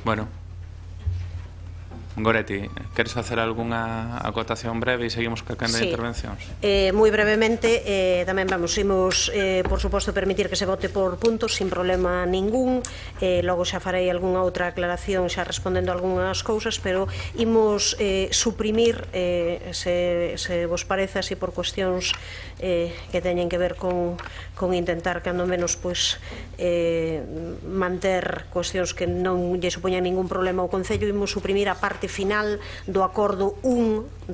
Bueno. Goretti, queres facer algunha acotación breve e seguimos ca quenda de intervencións? Moi brevemente, tamén imos, por suposto, permitir que se vote por puntos sin problema ningún. Logo xa farei algunha outra aclaración xa respondendo a algunhas cousas, pero imos suprimir, se vos parece así por cuestións que teñen que ver con intentar cando menos manter cuestións que non lle supoñan ningún problema ao Concello. Imos suprimir a parte final do acordo 1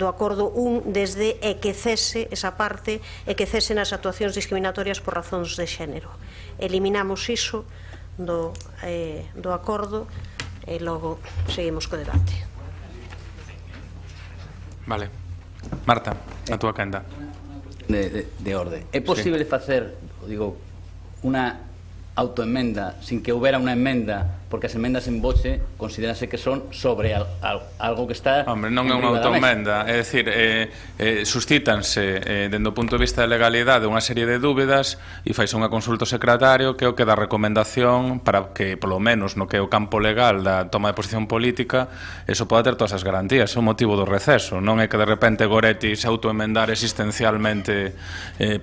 desde e que cese esa parte e que cesen as actuacións discriminatorias por razóns de xénero. Eliminamos iso do acordo e logo seguimos co debate. Vale. Marta, a túa quenda. De orde. É posible facer, digo, unha autoenmenda sin que houbera unha enmenda, porque as enmendas en voce consideranse que son sobre algo que está... Hombre, non é unha autoenmenda, é dicir, suscítanse dende o punto de vista de legalidade unha serie de dúbidas e faise unha consulta ao secretario que é o que dá recomendación para que, polo menos, no que é o campo legal da toma de posición política, eso poda ter todas as garantías. É o motivo do receso, non é que de repente Goretti se autoemendar existencialmente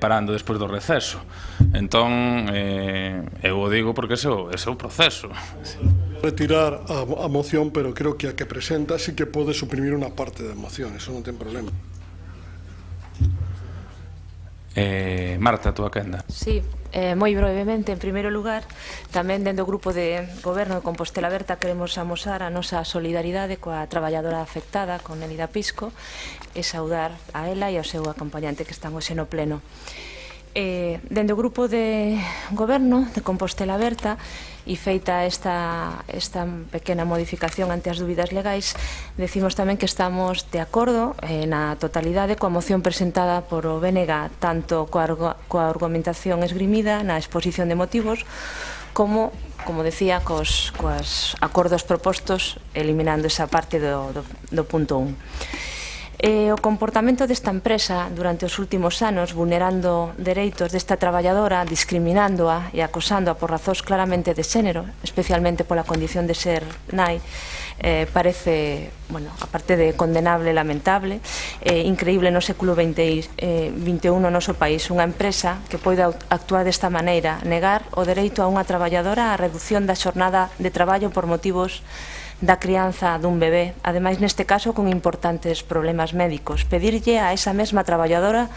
parando despois do receso. Entón, eu o digo porque ese é o proceso. Retirar a moción, pero creo que a que presenta sí que pode suprimir unha parte da moción, eso non ten problema. Marta, a túa quenda. Sí, moi brevemente, en primeiro lugar, tamén dentro do grupo de goberno de Compostela Aberta queremos amosar a nosa solidaridade coa traballadora afectada, con Elida Pisco, e saudar a ela e ao seu acompañante que están hoxe no pleno. Dentro do grupo de goberno de Compostela Aberta e feita esta pequena modificación ante as dúbidas legais, decimos tamén que estamos de acordo na totalidade coa moción presentada por o BNG, tanto coa argumentación esgrimida na exposición de motivos como decía, cos acordos propostos, eliminando esa parte do punto 1. O comportamento desta empresa durante os últimos anos, vulnerando dereitos desta traballadora, discriminándoa e acosándoa por razóns claramente de xénero, especialmente pola condición de ser nai, parece, aparte de condenable e lamentable, increíble no século XXI no noso país, unha empresa que poida actuar desta maneira, negar o dereito a unha traballadora á reducción da xornada de traballo por motivos da crianza dun bebé, ademais neste caso con importantes problemas médicos. Pedirlle a esa mesma traballadora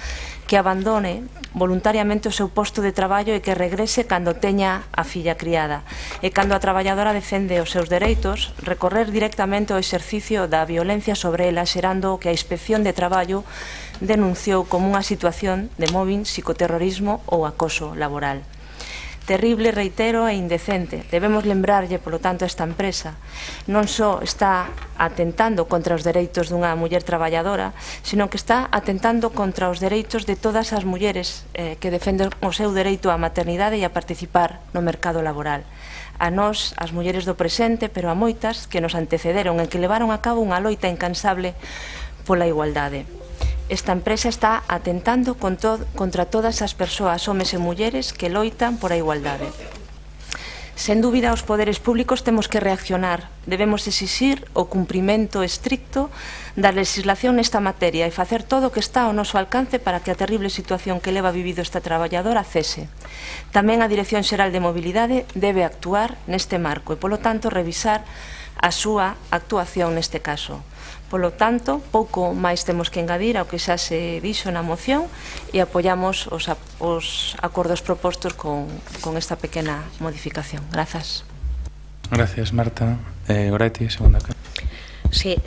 que abandone voluntariamente o seu posto de traballo e que regrese cando teña a filla criada. E cando a traballadora defende os seus dereitos, recorrer directamente ao exercicio da violencia sobre ela, xerando o que a Inspección de Traballo denunciou como unha situación de mobbing, psicoterrorismo ou acoso laboral. Terrible, reitero, e indecente. Debemos lembrarlle, polo tanto, a esta empresa non só está atentando contra os dereitos dunha muller traballadora, sino que está atentando contra os dereitos de todas as mulleres que defenden o seu dereito á maternidade e a participar no mercado laboral. A nós, as mulleres do presente, pero a moitas que nos antecederon e que levaron a cabo unha loita incansable pola igualdade. Esta empresa está atentando contra todas as persoas, homes e mulleres, que loitan por a igualdade. Sen dúbida, os poderes públicos temos que reaccionar. Debemos exixir o cumprimento estricto da legislación nesta materia e facer todo o que está ao noso alcance para que a terrible situación que leva vivido esta traballadora cese. Tamén a Dirección Xeral de Mobilidade debe actuar neste marco e, polo tanto, revisar a súa actuación neste caso. Polo tanto, pouco máis temos que engadir ao que xa se dixo na moción e apoiamos os acordos propostos con esta pequena modificación. Grazas. Gracias, Marta. Goretti, segunda. Sí,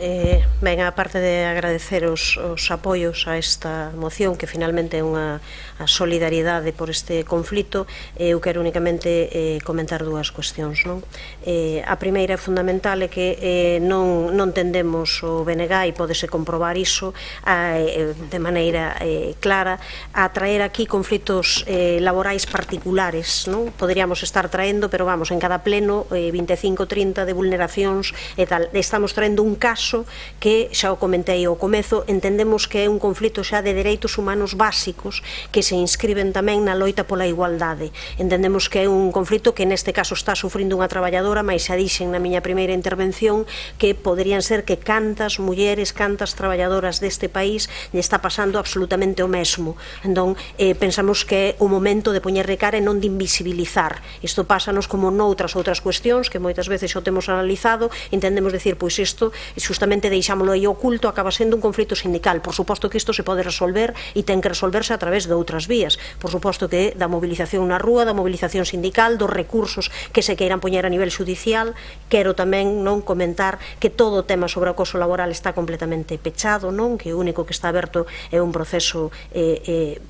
ben, a parte de agradecer os apoios a esta moción, que finalmente é unha solidaridade por este conflito, eu quero únicamente comentar dúas cuestións. A primeira é fundamental, é que non tendemos o BNG, e pódese comprobar iso de maneira clara, a traer aquí conflitos laborais particulares. Poderíamos estar traendo, pero vamos, en cada pleno 25-30 de vulneracións e tal, estamos traendo un caso que, xa o comentei ao comezo, entendemos que é un conflito xa de dereitos humanos básicos que se inscriben tamén na loita pola igualdade. Entendemos que é un conflito que neste caso está sufrindo unha traballadora, mas xa dixen na miña primeira intervención que poderían ser que cantas mulleres, cantas traballadoras deste país lle está pasando absolutamente o mesmo. Entón, pensamos que é o momento de poñer de cara e non de invisibilizar. Isto pásanos como noutras outras cuestións que moitas veces xo temos analizado, entendemos decir, pois isto, justamente deixámolo aí oculto, acaba sendo un conflito sindical. Por suposto que isto se pode resolver e ten que resolverse a través de outras vías. Por suposto que da movilización na rúa, da movilización sindical, dos recursos que se queiran poñer a nivel judicial. Quero tamén non comentar que todo o tema sobre o acoso laboral está completamente pechado, non? Que o único que está aberto é un proceso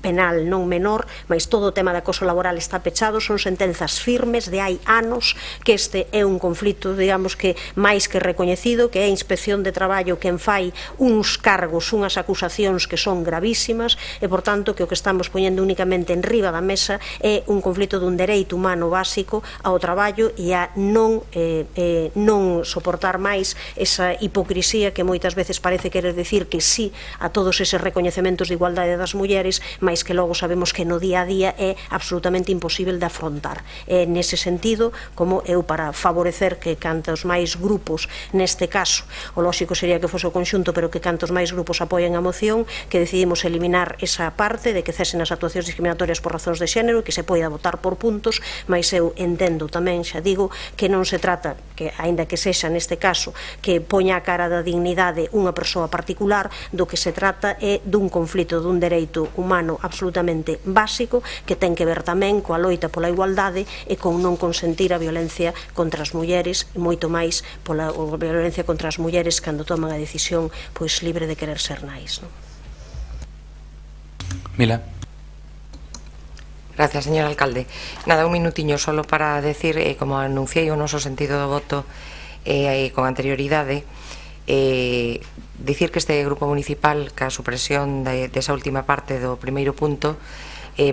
penal non menor, mas todo o tema de acoso laboral está pechado, son sentenzas firmes de hai anos que este é un conflito, digamos que máis que recoñecido, que é a Inspección de Traballo quen fai uns cargos, unhas acusacións que son gravísimas e, por tanto, que o que estamos poñendo únicamente en riba da mesa é un conflito dun dereito humano básico ao traballo e a non soportar máis esa hipocrisía que moitas veces parece querer decir que sí a todos eses recoñecementos de igualdade das mulleres, mas que logo sabemos que no día a día é absolutamente imposible de afrontar. Nese sentido, como eu para favorecer que cantos máis grupos, neste caso, o lóxico sería que fose o conxunto, pero que cantos máis grupos apoien a moción, que decidimos eliminar esa parte de que cesen as actuacións discriminatorias por razóns de xénero e que se poida votar por puntos, mas eu entendo tamén, xa digo, que non se trata, que aínda que sexa neste caso, que poña a cara da dignidade unha persoa particular, do que se trata é dun conflito dun dereito humano absolutamente básico que ten que ver tamén coa loita pola igualdade e con non consentir a violencia contra as mulleres e moito máis pola violencia contra as mulleres cando toman a decisión pois libre de querer ser nais, non? Mila. Gracias, señor alcalde. Nada, un minutiño solo para decir, como anunciei o noso sentido do voto con anterioridade, dicir que este grupo municipal, ca supresión desa última parte do primeiro punto,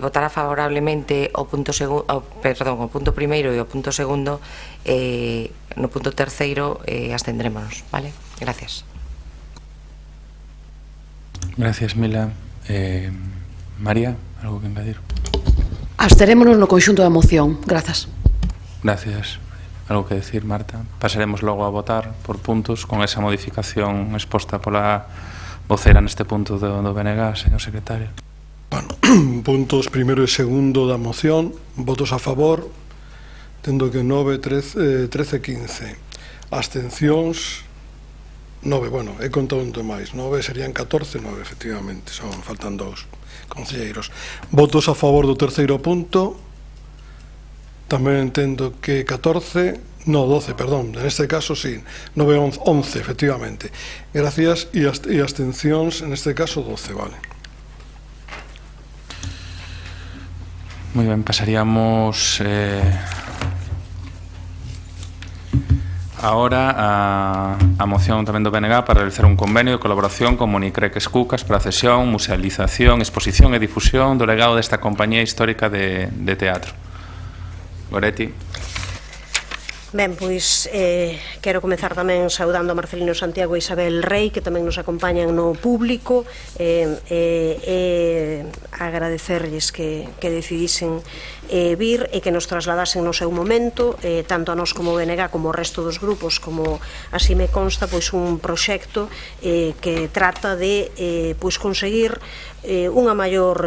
votará favorablemente o punto primeiro e o punto segundo, no punto terceiro abstendrémonos, vale? Gracias. Gracias, Mila. María, algo que engadir? Absterémonos no conxunto da moción, grazas. Gracias. Algo que decir, Marta? Pasaremos logo a votar por puntos con esa modificación exposta pola vocera neste punto do BNG, señor secretario. Bueno, puntos primeiro e segundo da moción, votos a favor, tendo que 9, 13 e 15. Abstencións, 9, bueno, he contado un máis, 9 serían 14, 9, efectivamente, faltan 2 concelleiros. Votos a favor do terceiro punto, tamén entendo que 14, no, 12, perdón, neste caso sí, 9, 11, efectivamente. Gracias, e abstencións, neste caso 12, vale. Moi ben, pasaríamos agora a moción tamén do BNG para realizar un convenio de colaboración con Monicreques Cucas para a cesión, musealización, exposición e difusión do legado desta compañía histórica de teatro. Goretti. Ben, pois quero comezar tamén saudando a Marcelino Santiago e Isabel Rey, que tamén nos acompañan no público, agradecerlles que decidisen vir e que nos trasladasen no seu momento, tanto a nós como BNG como o resto dos grupos, como así me consta, pois un proxecto que trata de conseguir unha maior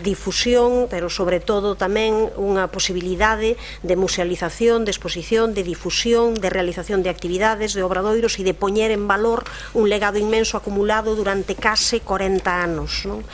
difusión, pero sobre todo tamén unha posibilidade de musealización, de exposición, de difusión, de realización de actividades, de obradoiros e de poñer en valor un legado inmenso acumulado durante case 40 anos, non?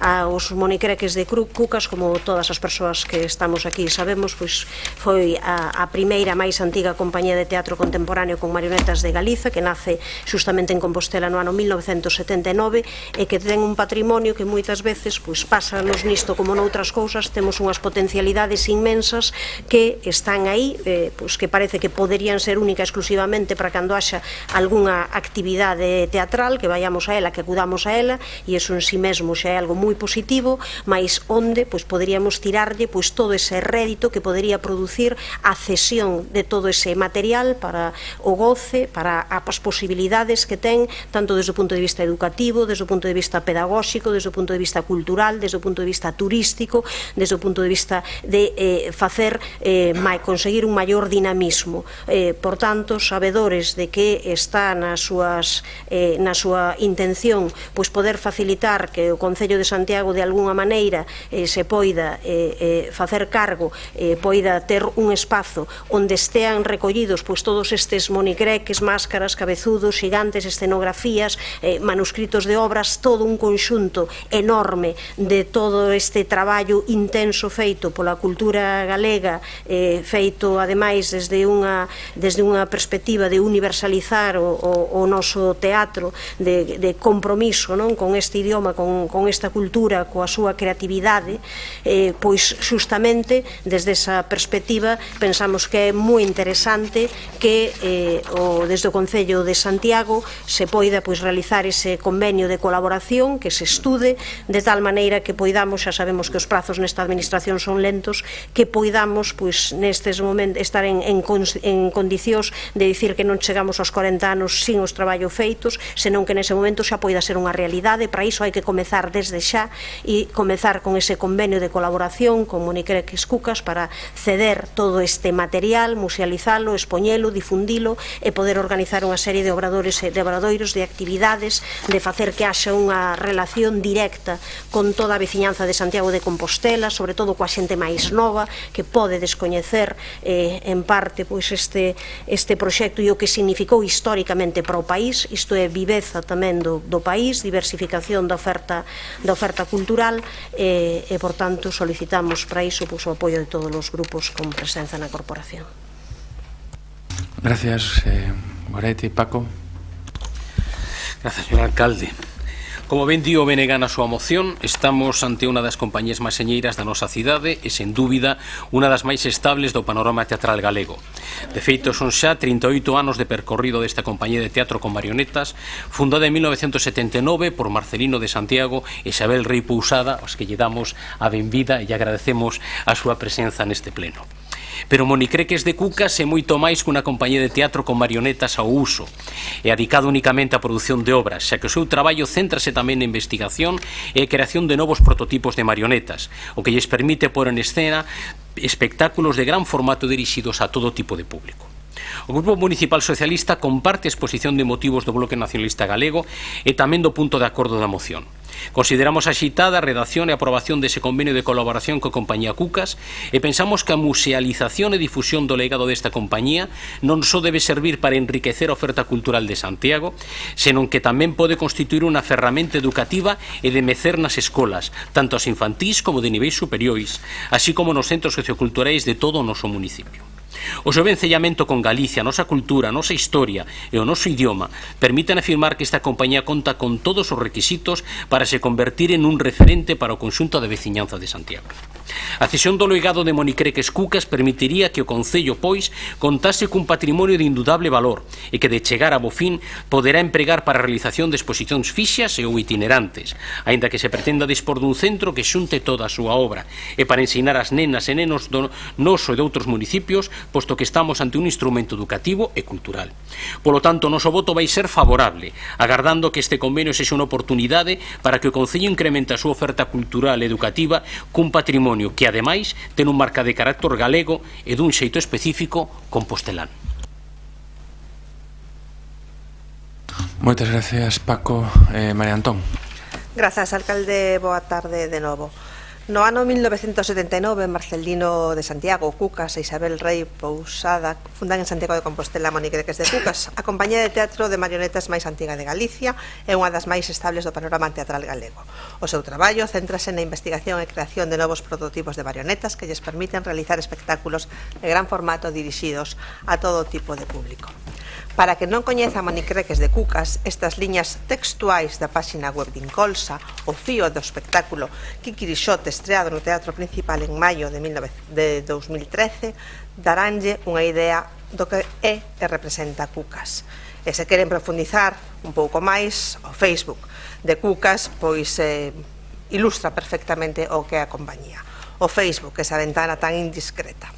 Os monicreques de Cucas, como todas as persoas que estamos aquí sabemos, pois foi a primeira máis antiga compañía de teatro contemporáneo con marionetas de Galiza, que nace justamente en Compostela no ano 1979 e que ten un patrimonio que moitas veces pásanos nisto como noutras cousas, temos unhas potencialidades inmensas que están aí, que parece que poderían ser única exclusivamente para cando haxa algunha actividade teatral, que vayamos a ela, que acudamos a ela, e iso en si mesmo xa é algo moi moi positivo, mas onde poderíamos tirarlle todo ese rédito que podería producir a cesión de todo ese material para o goce, para as posibilidades que ten, tanto desde o punto de vista educativo, desde o punto de vista pedagóxico, desde o punto de vista cultural, desde o punto de vista turístico, desde o punto de vista de facer conseguir un maior dinamismo. Por tanto, sabedores de que está na súa intención poder facilitar que o Concello de Santiago de alguna maneira se poida facer cargo, poida ter un espazo onde estean recollidos todos estes monicreques, máscaras, cabezudos, xigantes, escenografías, manuscritos de obras, todo un conxunto enorme de todo este traballo intenso feito pola cultura galega, feito ademais desde unha perspectiva de universalizar o noso teatro, de compromiso con este idioma, con esta cultura, coa súa creatividade, pois xustamente desde esa perspectiva pensamos que é moi interesante que desde o Concello de Santiago se poida realizar ese convenio de colaboración, que se estude de tal maneira que poidamos, xa sabemos que os prazos nesta administración son lentos, que poidamos nestes momentos estar en condicións de dicir que non chegamos aos 40 anos sin os traballos feitos, senón que nese momento xa poida ser unha realidade. Para iso hai que comezar desde xa e comezar con ese convenio de colaboración con Monicreques Cucas para ceder todo este material, musealizalo, expoñelo, difundilo e poder organizar unha serie de obradoiros, de actividades, de facer que haxa unha relación directa con toda a veciñanza de Santiago de Compostela, sobre todo coa xente máis nova que pode descoñecer en parte este proxecto e o que significou históricamente para o país. Isto é viveza tamén do país, diversificación da oferta cultural e, por tanto, solicitamos para iso o apoio de todos os grupos con presenza na corporación. Gracias, Goretti. Paco. Gracias, señor alcalde. Como ben di o BNG na súa moción, estamos ante unha das compañías máis señeiras da nosa cidade e, sen dúbida, unha das máis estables do panorama teatral galego. De feito, son xa 38 anos de percorrido desta compañía de teatro con marionetas, fundada en 1979 por Marcelino de Santiago e Isabel Rei Pousada, aos que lle damos a benvida e agradecemos a súa presenza neste pleno. Pero Monicreques de Cucas é moito máis que unha compañía de teatro con marionetas ao uso. É dedicado únicamente á produción de obras, xa que o seu traballo céntrase tamén na investigación e a creación de novos prototipos de marionetas, o que lles permite pôr en escena espectáculos de gran formato dirixidos a todo tipo de público. O Grupo Municipal Socialista comparte a exposición de motivos do Bloque Nacionalista Galego e tamén do punto de acordo da moción. Consideramos axitada a redacción e aprobación dese convenio de colaboración coa compañía Cucas e pensamos que a musealización e difusión do legado desta compañía non só debe servir para enriquecer a oferta cultural de Santiago, senón que tamén pode constituir unha ferramenta educativa e de mecer nas escolas, tanto as infantís como de niveis superiores, así como nos centros socioculturais de todo o noso municipio. O seu vencellamento con Galicia, a nosa cultura, a nosa historia e o noso idioma permiten afirmar que esta compañía conta con todos os requisitos para se convertir en un referente para o conxunto da veciñanza de Santiago. A cesión do legado de Monicreques Cucas permitiría que o Concello, pois, contase cun patrimonio de indudable valor e que, de chegar a bo fin, poderá empregar para a realización de exposicións fixas e ou itinerantes, aínda que se pretenda dispor dun centro que xunte toda a súa obra e para ensinar as nenas e nenos do noso e de outros municipios, posto que estamos ante un instrumento educativo e cultural. Polo tanto, o noso voto vai ser favorable, agardando que este convenio sexa unha oportunidade para que o Concello incremente a súa oferta cultural e educativa cun patrimonio que, ademais, ten un marca de carácter galego e dun xeito específico compostelán. Moitas gracias, Paco. María Antón. Grazas, alcalde. Boa tarde de novo. No ano 1979, Marcelino de Santiago, Cucas e Isabel Rei Pousada fundan en Santiago de Compostela Monicreques de Cucas, a compañía de teatro de marionetas máis antiga de Galicia e unha das máis estables do panorama teatral galego. O seu traballo céntrase na investigación e creación de novos prototipos de marionetas que lles permiten realizar espectáculos de gran formato dirixidos a todo tipo de público. Para que non coñeza Monicreques de Cucas, estas liñas textuais da páxina web de Incolsa, o fío do espectáculo Kikirixote, estreado no Teatro Principal en maio de 2013, daránlle unha idea do que é e representa Cucas. E se queren profundizar un pouco máis, o Facebook de Cucas, pois ilustra perfectamente o que é a compañía. O Facebook, esa ventana tan indiscreta.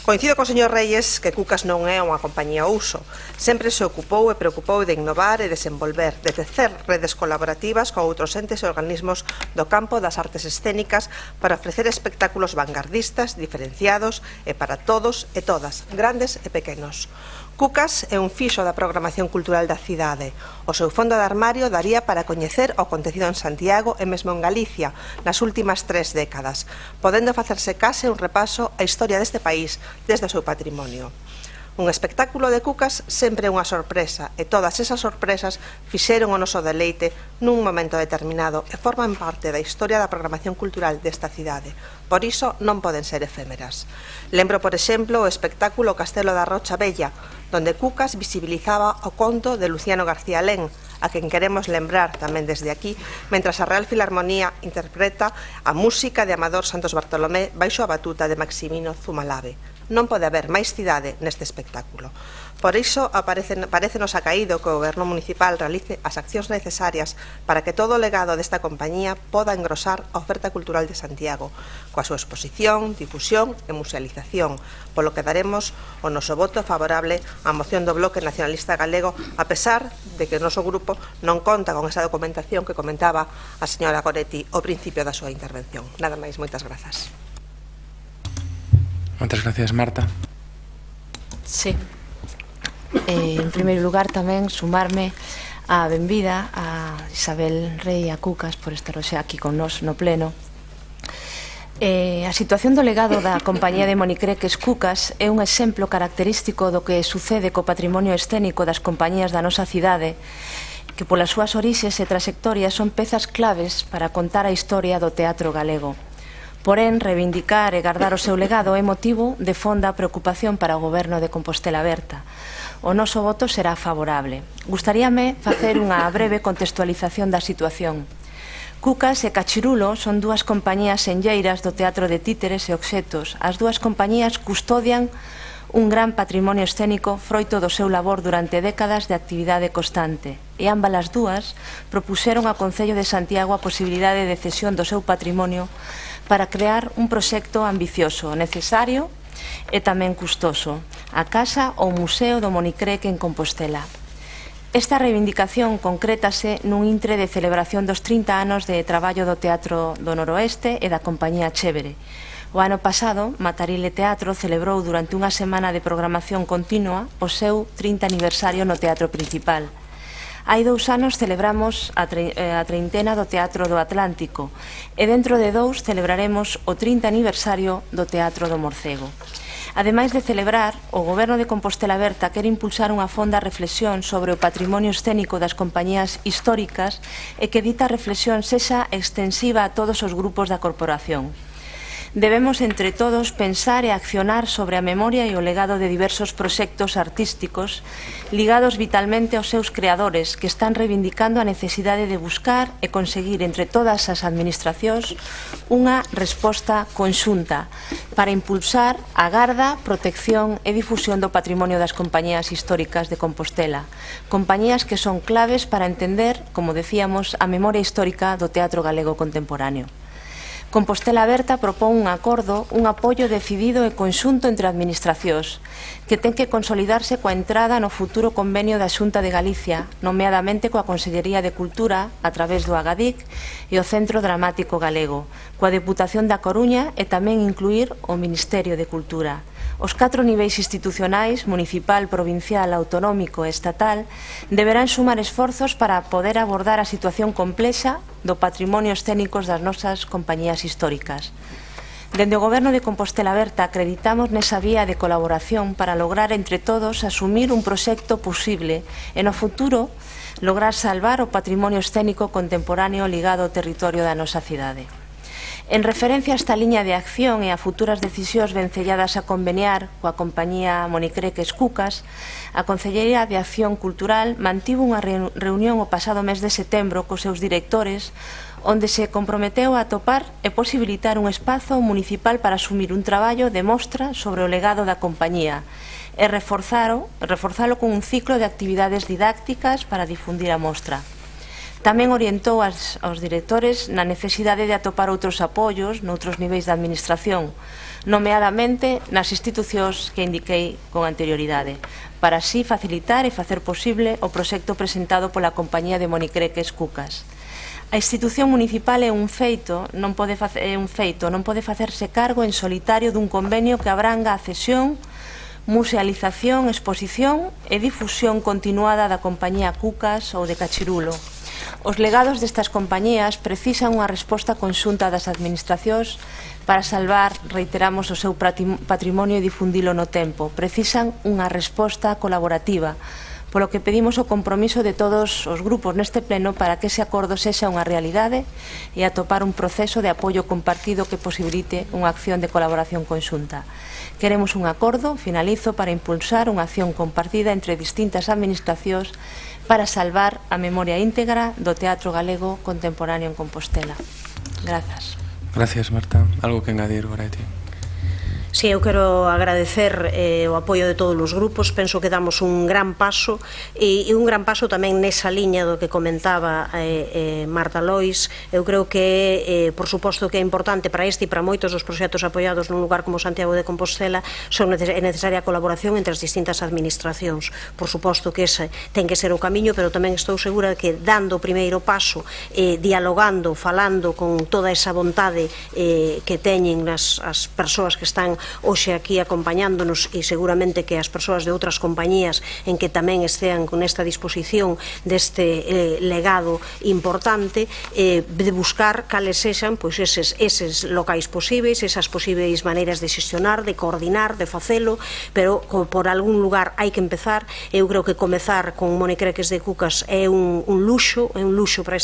Coincido co señor Reyes que Cucas non é unha compañía ao uso. Sempre se ocupou e preocupou de innovar e desenvolver, de tecer redes colaborativas con outros entes e organismos do campo das artes escénicas para ofrecer espectáculos vanguardistas, diferenciados e para todos e todas, grandes e pequenos. Cucas é un fixo da programación cultural da cidade. O seu fondo de armario daría para coñecer o acontecido en Santiago e mesmo en Galicia nas últimas 3 décadas, podendo facerse case un repaso á historia deste país desde o seu patrimonio. Un espectáculo de Cucas sempre é unha sorpresa e todas esas sorpresas fixeron o noso deleite nun momento determinado e forman parte da historia da programación cultural desta cidade. Por iso non poden ser efémeras. Lembro, por exemplo, o espectáculo Castelo da Rocha Bella, donde Cucas visibilizaba o conto de Luciano García Lén, a quen queremos lembrar tamén desde aquí, mentras a Real Filarmonía interpreta a música de Amador Santos Bartolomé baixo a batuta de Maximino Zumalave. Non pode haber máis cidade neste espectáculo. Por iso, parécenos acaído que o Goberno Municipal realice as accións necesarias para que todo o legado desta compañía poda engrosar a oferta cultural de Santiago, coa súa exposición, difusión e musealización, polo que daremos o noso voto favorable á moción do Bloque Nacionalista Galego, a pesar de que o noso grupo non conta con esa documentación que comentaba a señora Goretti ao principio da súa intervención. Nada máis, moitas grazas. Moitas gracias, Marta. Sí. En primeiro lugar, tamén sumarme a benvida a Isabel Rei e a Cucas por estar hoxe aquí con nós no pleno. A situación do legado da compañía de Monicreques Cucas é un exemplo característico do que sucede co patrimonio escénico das compañías da nosa cidade, que polas súas orixes e trayectorias son pezas claves para contar a historia do teatro galego. Porén, reivindicar e gardar o seu legado é motivo de fonda preocupación para o Goberno de Compostela Aberta. O noso voto será favorable. Gustaríame facer unha breve contextualización da situación. Cucas e Cachirulo son dúas compañías enlleiras do teatro de títeres e obxetos. As dúas compañías custodian un gran patrimonio escénico froito do seu labor durante décadas de actividade constante. E ambas as dúas propuxeron ao Concello de Santiago a posibilidade de cesión do seu patrimonio para crear un proxecto ambicioso, necesario e tamén custoso, a Casa ou Museo do Monicreque en Compostela. Esta reivindicación concrétase nun intre de celebración dos 30 anos de traballo do Teatro do Noroeste e da Compañía Chévere. O ano pasado, Matarile Teatro celebrou durante unha semana de programación continua o seu 30 aniversario no Teatro Principal. Hai 2 anos celebramos a treintena do Teatro do Atlántico e dentro de 2 celebraremos o 30 aniversario do Teatro do Morcego. Ademais de celebrar, o Goberno de Compostela Aberta quere impulsar unha fonda reflexión sobre o patrimonio escénico das compañías históricas e que dita reflexión sexa extensiva a todos os grupos da corporación. Debemos, entre todos, pensar e accionar sobre a memoria e o legado de diversos proxectos artísticos ligados vitalmente aos seus creadores que están reivindicando a necesidade de buscar e conseguir entre todas as administracións unha resposta conxunta para impulsar a garda, protección e difusión do patrimonio das compañías históricas de Compostela, compañías que son claves para entender, como decíamos, a memoria histórica do teatro galego contemporáneo. Compostela Aberta propón un acordo, un apoio decidido e conxunto entre administracións, que ten que consolidarse coa entrada no futuro convenio da Xunta de Galicia, nomeadamente coa Consellería de Cultura, a través do Agadic e o Centro Dramático Galego, coa Deputación da Coruña e tamén incluir o Ministerio de Cultura. Os 4 niveis institucionais, municipal, provincial, autonómico e estatal, deberán sumar esforzos para poder abordar a situación complexa do patrimonio escénico das nosas compañías históricas. Dende o Goberno de Compostela Aberta acreditamos nesa vía de colaboración para lograr entre todos asumir un proxecto posible e no futuro lograr salvar o patrimonio escénico contemporáneo ligado ao territorio da nosa cidade. En referencia a esta liña de acción e a futuras decisións vencelladas a conveniar coa compañía Monicreques Cucas, a Consellería de Acción Cultural mantivo unha reunión o pasado mes de setembro cos seus directores onde se comprometeu a atopar e posibilitar un espazo municipal para asumir un traballo de mostra sobre o legado da compañía e reforzalo con un ciclo de actividades didácticas para difundir a mostra. Tamén orientou aos directores na necesidade de atopar outros apoios noutros niveis da administración, nomeadamente nas institucións que indiquei con anterioridade, para así facilitar e facer posible o proxecto presentado pola compañía de monicreques Cucas. A institución municipal é un feito, non pode facerse cargo en solitario dun convenio que abranga a cesión, musealización, exposición e difusión continuada da compañía Cucas ou de Cachirulo. Os legados destas compañías precisan unha resposta conxunta das administracións para salvar, reiteramos, o seu patrimonio e difundilo no tempo. Precisan unha resposta colaborativa, polo que pedimos o compromiso de todos os grupos neste pleno para que ese acordo sexa unha realidade e atopar un proceso de apoio compartido que posibilite unha acción de colaboración conxunta. Queremos un acordo, finalizo, para impulsar unha acción compartida entre distintas administracións para salvar a memoria íntegra do teatro galego contemporáneo en Compostela. Grazas. Gracias, Marta. Algo que engadir, Goretti? Si, eu quero agradecer o apoio de todos os grupos. Penso que damos un gran paso e un gran paso tamén nesa liña do que comentaba Marta Lois. Eu creo que, por suposto, que é importante para este e para moitos dos proxectos apoiados nun lugar como Santiago de Compostela, é necesaria a colaboración entre as distintas administracións. Por suposto que ese ten que ser o camiño, pero tamén estou segura de que dando o primeiro paso, dialogando, falando con toda esa vontade que teñen as persoas que están hoxe aquí acompañándonos e seguramente que as persoas de outras compañías en que tamén estean con esta disposición deste legado importante, de buscar cales sexan eses locais posíveis, esas posíveis maneiras de xestionar, de coordinar, de facelo, pero por algún lugar hai que empezar. Eu creo que comezar con monicreques de Cucas é un luxo para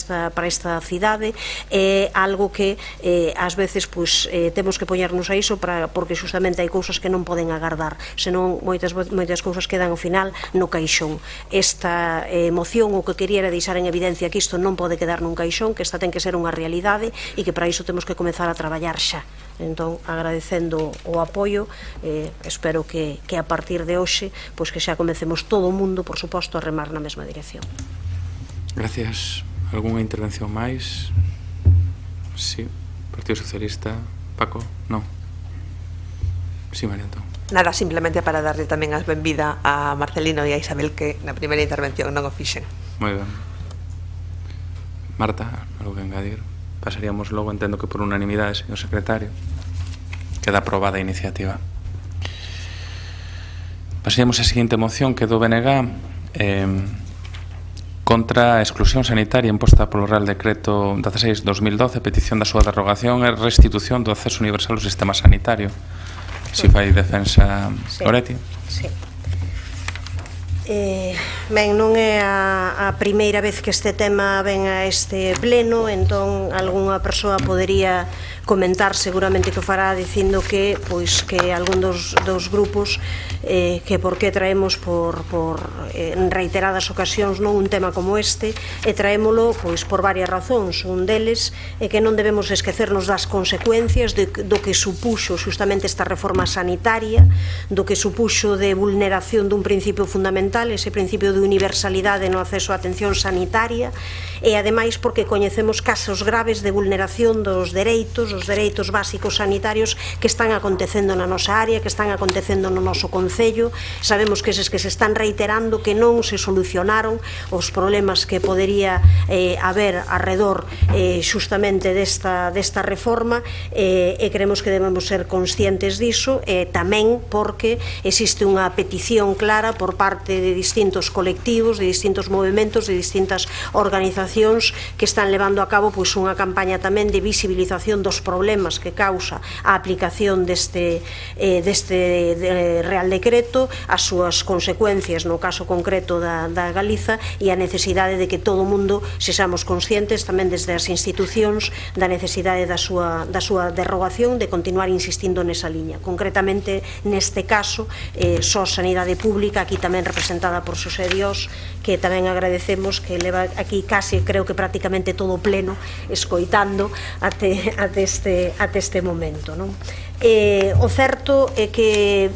esta cidade, é algo que ás veces temos que poñernos a iso porque justamente hai cousas que non poden agardar, senón moitas cousas quedan ao final no caixón. Esta moción o que quería era deixar en evidencia que isto non pode quedar nun caixón, que esta ten que ser unha realidade e que para iso temos que comezar a traballar xa. Entón, agradecendo o apoio, espero que a partir de hoxe que xa comecemos todo o mundo, por suposto, a remar na mesma dirección. Gracias. Algúnha intervención máis? Sí. Partido Socialista. Paco? Non. Sí, María Antón. Nada, simplemente para darle tamén as benvida a Marcelino e a Isabel, que na primeira intervención non o fixen. Moi ben. Marta, algo que engadir? Pasaríamos logo, entendo que por unanimidade, señor secretario. Queda aprobada a iniciativa. Pasaríamos a seguinte moción que do BNG contra a exclusión sanitaria imposta polo Real Decreto 16/2012, petición da súa derrogación e restitución do acceso universal ao sistema sanitario. Si fai defensa Goretti. Sí. Ben, non é a primeira vez que este tema ven a este pleno, entón algunha persoa podería comentar, seguramente que o fará, dicindo que algún dos grupos que por que traemos por reiteradas ocasións non un tema como este, e traémolo por varias razóns. Un deles é que non debemos esquecernos das consecuencias do que supuxo justamente esta reforma sanitaria, do que supuxo de vulneración dun principio fundamental, ese principio de universalidade no acceso á atención sanitaria, e ademais porque coñecemos casos graves de vulneración dos dereitos básicos sanitarios que están acontecendo na nosa área, que están acontecendo no noso concello. Sabemos que eses que se están reiterando, que non se solucionaron os problemas que podería haber arredor justamente desta reforma, e creemos que debemos ser conscientes diso, tamén porque existe unha petición clara por parte de distintos colectivos, de distintos movimentos, de distintas organizacións que están levando a cabo unha campaña tamén de visibilización dos problemas que causa a aplicación deste Real Decreto, as súas consecuencias no caso concreto da Galiza, e a necesidade de que todo o mundo sexamos conscientes tamén desde as institucións da necesidade da súa derrogación, de continuar insistindo nesa liña. Concretamente, neste caso, só Sanidade Pública, aquí tamén representada por Xosé Dios, que tamén agradecemos, que leva aquí case, creo que prácticamente todo o pleno escoitando até este momento, non? O certo é que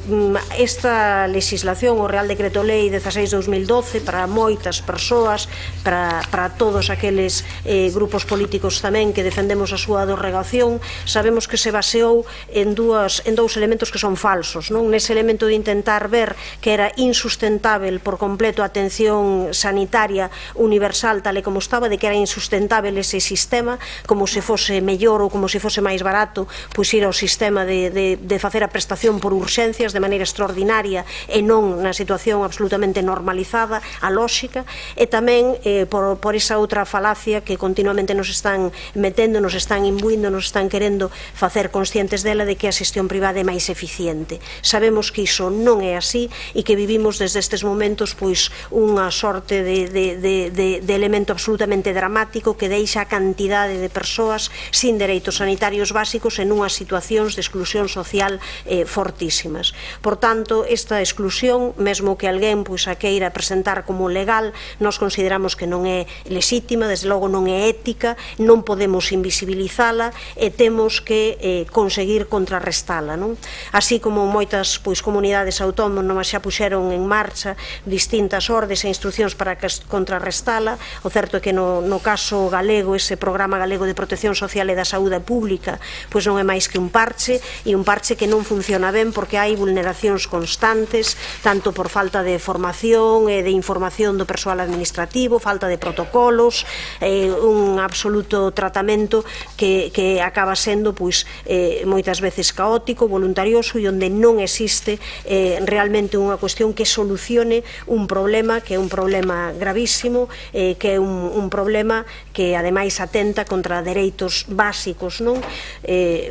esta legislación, o Real Decreto Lei 16/2012, para moitas persoas, para todos aqueles grupos políticos tamén que defendemos a súa derrogación, sabemos que se baseou en dous elementos que son falsos, non? Nese elemento de intentar ver que era insustentável por completo a atención sanitaria universal tal e como estaba, de que era insustentável ese sistema, como se fose mellor ou como se fose máis barato, pois ir ao sistema de facer a prestación por urxencias de maneira extraordinaria e non na situación absolutamente normalizada, a lóxica, e tamén por esa outra falacia que continuamente nos están metendo, nos están imbuindo, nos están querendo facer conscientes dela, de que a xestión privada é máis eficiente. Sabemos que iso non é así e que vivimos desde estes momentos pois unha sorte de elemento absolutamente dramático que deixa a cantidade de persoas sin dereitos sanitarios básicos en unhas situacións de exclusión social fortísimas. Por tanto, esta exclusión, mesmo que alguén pois a queira presentar como legal, nós consideramos que non é lexítima, desde logo non é ética, non podemos invisibilizala e temos que conseguir contrarrestala, non? Así como moitas pois comunidades autónomas xa puxeron en marcha distintas ordes e instruccións para contrarrestala, o certo é que no caso galego, ese programa galego de protección social e da saúde pública, pois non é máis que un parche, e un parche que non funciona ben porque hai vulneracións constantes, tanto por falta de formación e de información do persoal administrativo, falta de protocolos, un absoluto tratamento que acaba sendo pois moitas veces caótico, voluntarioso, e onde non existe realmente unha cuestión que solucione un problema que é un problema gravísimo, que é un problema que ademais atenta contra dereitos básicos, non?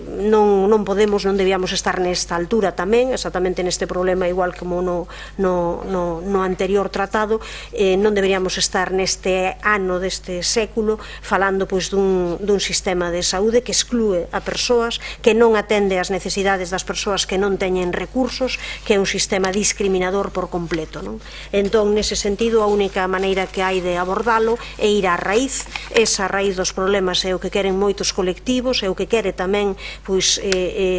Non podemos, non debíamos estar nesta altura tamén, exactamente neste problema, igual como no anterior tratado, non deberíamos estar neste ano deste século falando pois dun sistema de saúde que exclúe a persoas, que non atende as necesidades das persoas que non teñen recursos, que é un sistema discriminador por completo, non? Entón, nese sentido, a única maneira que hai de abordalo é ir á raíz. Esa raíz dos problemas é o que queren moitos colectivos, é o que quere tamén pois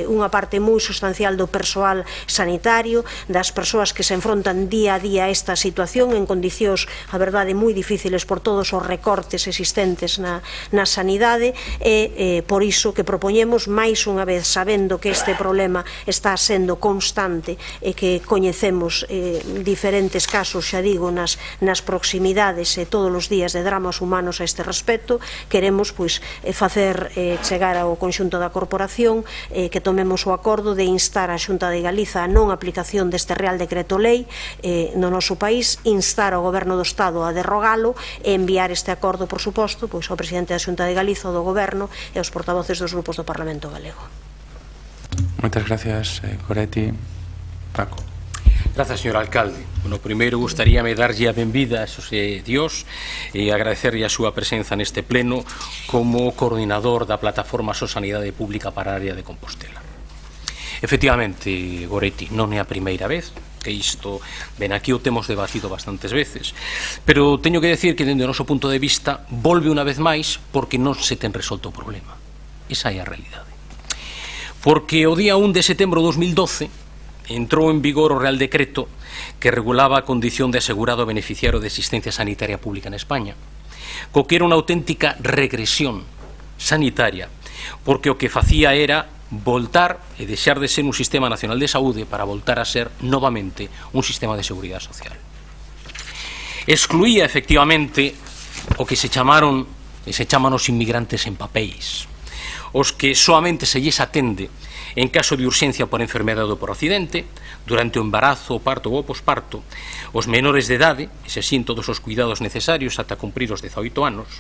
unha parte moi sustancial do persoal sanitario, das persoas que se enfrontan día a día a esta situación en condicións, a verdade, moi difíciles por todos os recortes existentes na sanidade, e por iso que propoñemos, máis unha vez, sabendo que este problema está sendo constante e que coñecemos diferentes casos, xa digo, nas proximidades e todos os días de dramas humanos a este respecto, queremos pois facer chegar ao conxunto da corporación que tomemos o acordo de instar a Xunta de Galiza a non aplicación deste Real Decreto Lei no noso país, instar ao Goberno do Estado a derrogalo e enviar este acordo, por suposto, pois ao Presidente da Xunta de Galiza, do Goberno e aos portavoces dos grupos do Parlamento Galego. Moitas gracias, Goretti. Paco. Grazas, señor alcalde. Bueno, primeiro gustaríame darlle a benvida a Xosé Dios e agradecerlle a súa presenza neste pleno como coordinador da Plataforma So Sanidade Pública para a área de Compostela. Efectivamente, Goretti, non é a primeira vez que isto, ben, aquí o temos debatido bastantes veces, pero teño que decir que, dende o noso punto de vista, volve unha vez máis porque non se ten resolto o problema. Esa é a realidade. Porque o día 1 de setembro de 2012 entrou en vigor o Real Decreto que regulaba a condición de asegurado beneficiario de asistencia sanitaria pública en España, co que era unha auténtica regresión sanitaria, porque o que facía era voltar e deixar de ser un sistema nacional de saúde para voltar a ser novamente un sistema de seguridade social. Excluía efectivamente o que se chaman os inmigrantes en papéis, os que soamente se lles atende en caso de urxencia por enfermedade ou por accidente, durante o embarazo, o parto ou o posparto, os menores de idade, e se sin todos os cuidados necesarios ata cumprir os 18 anos.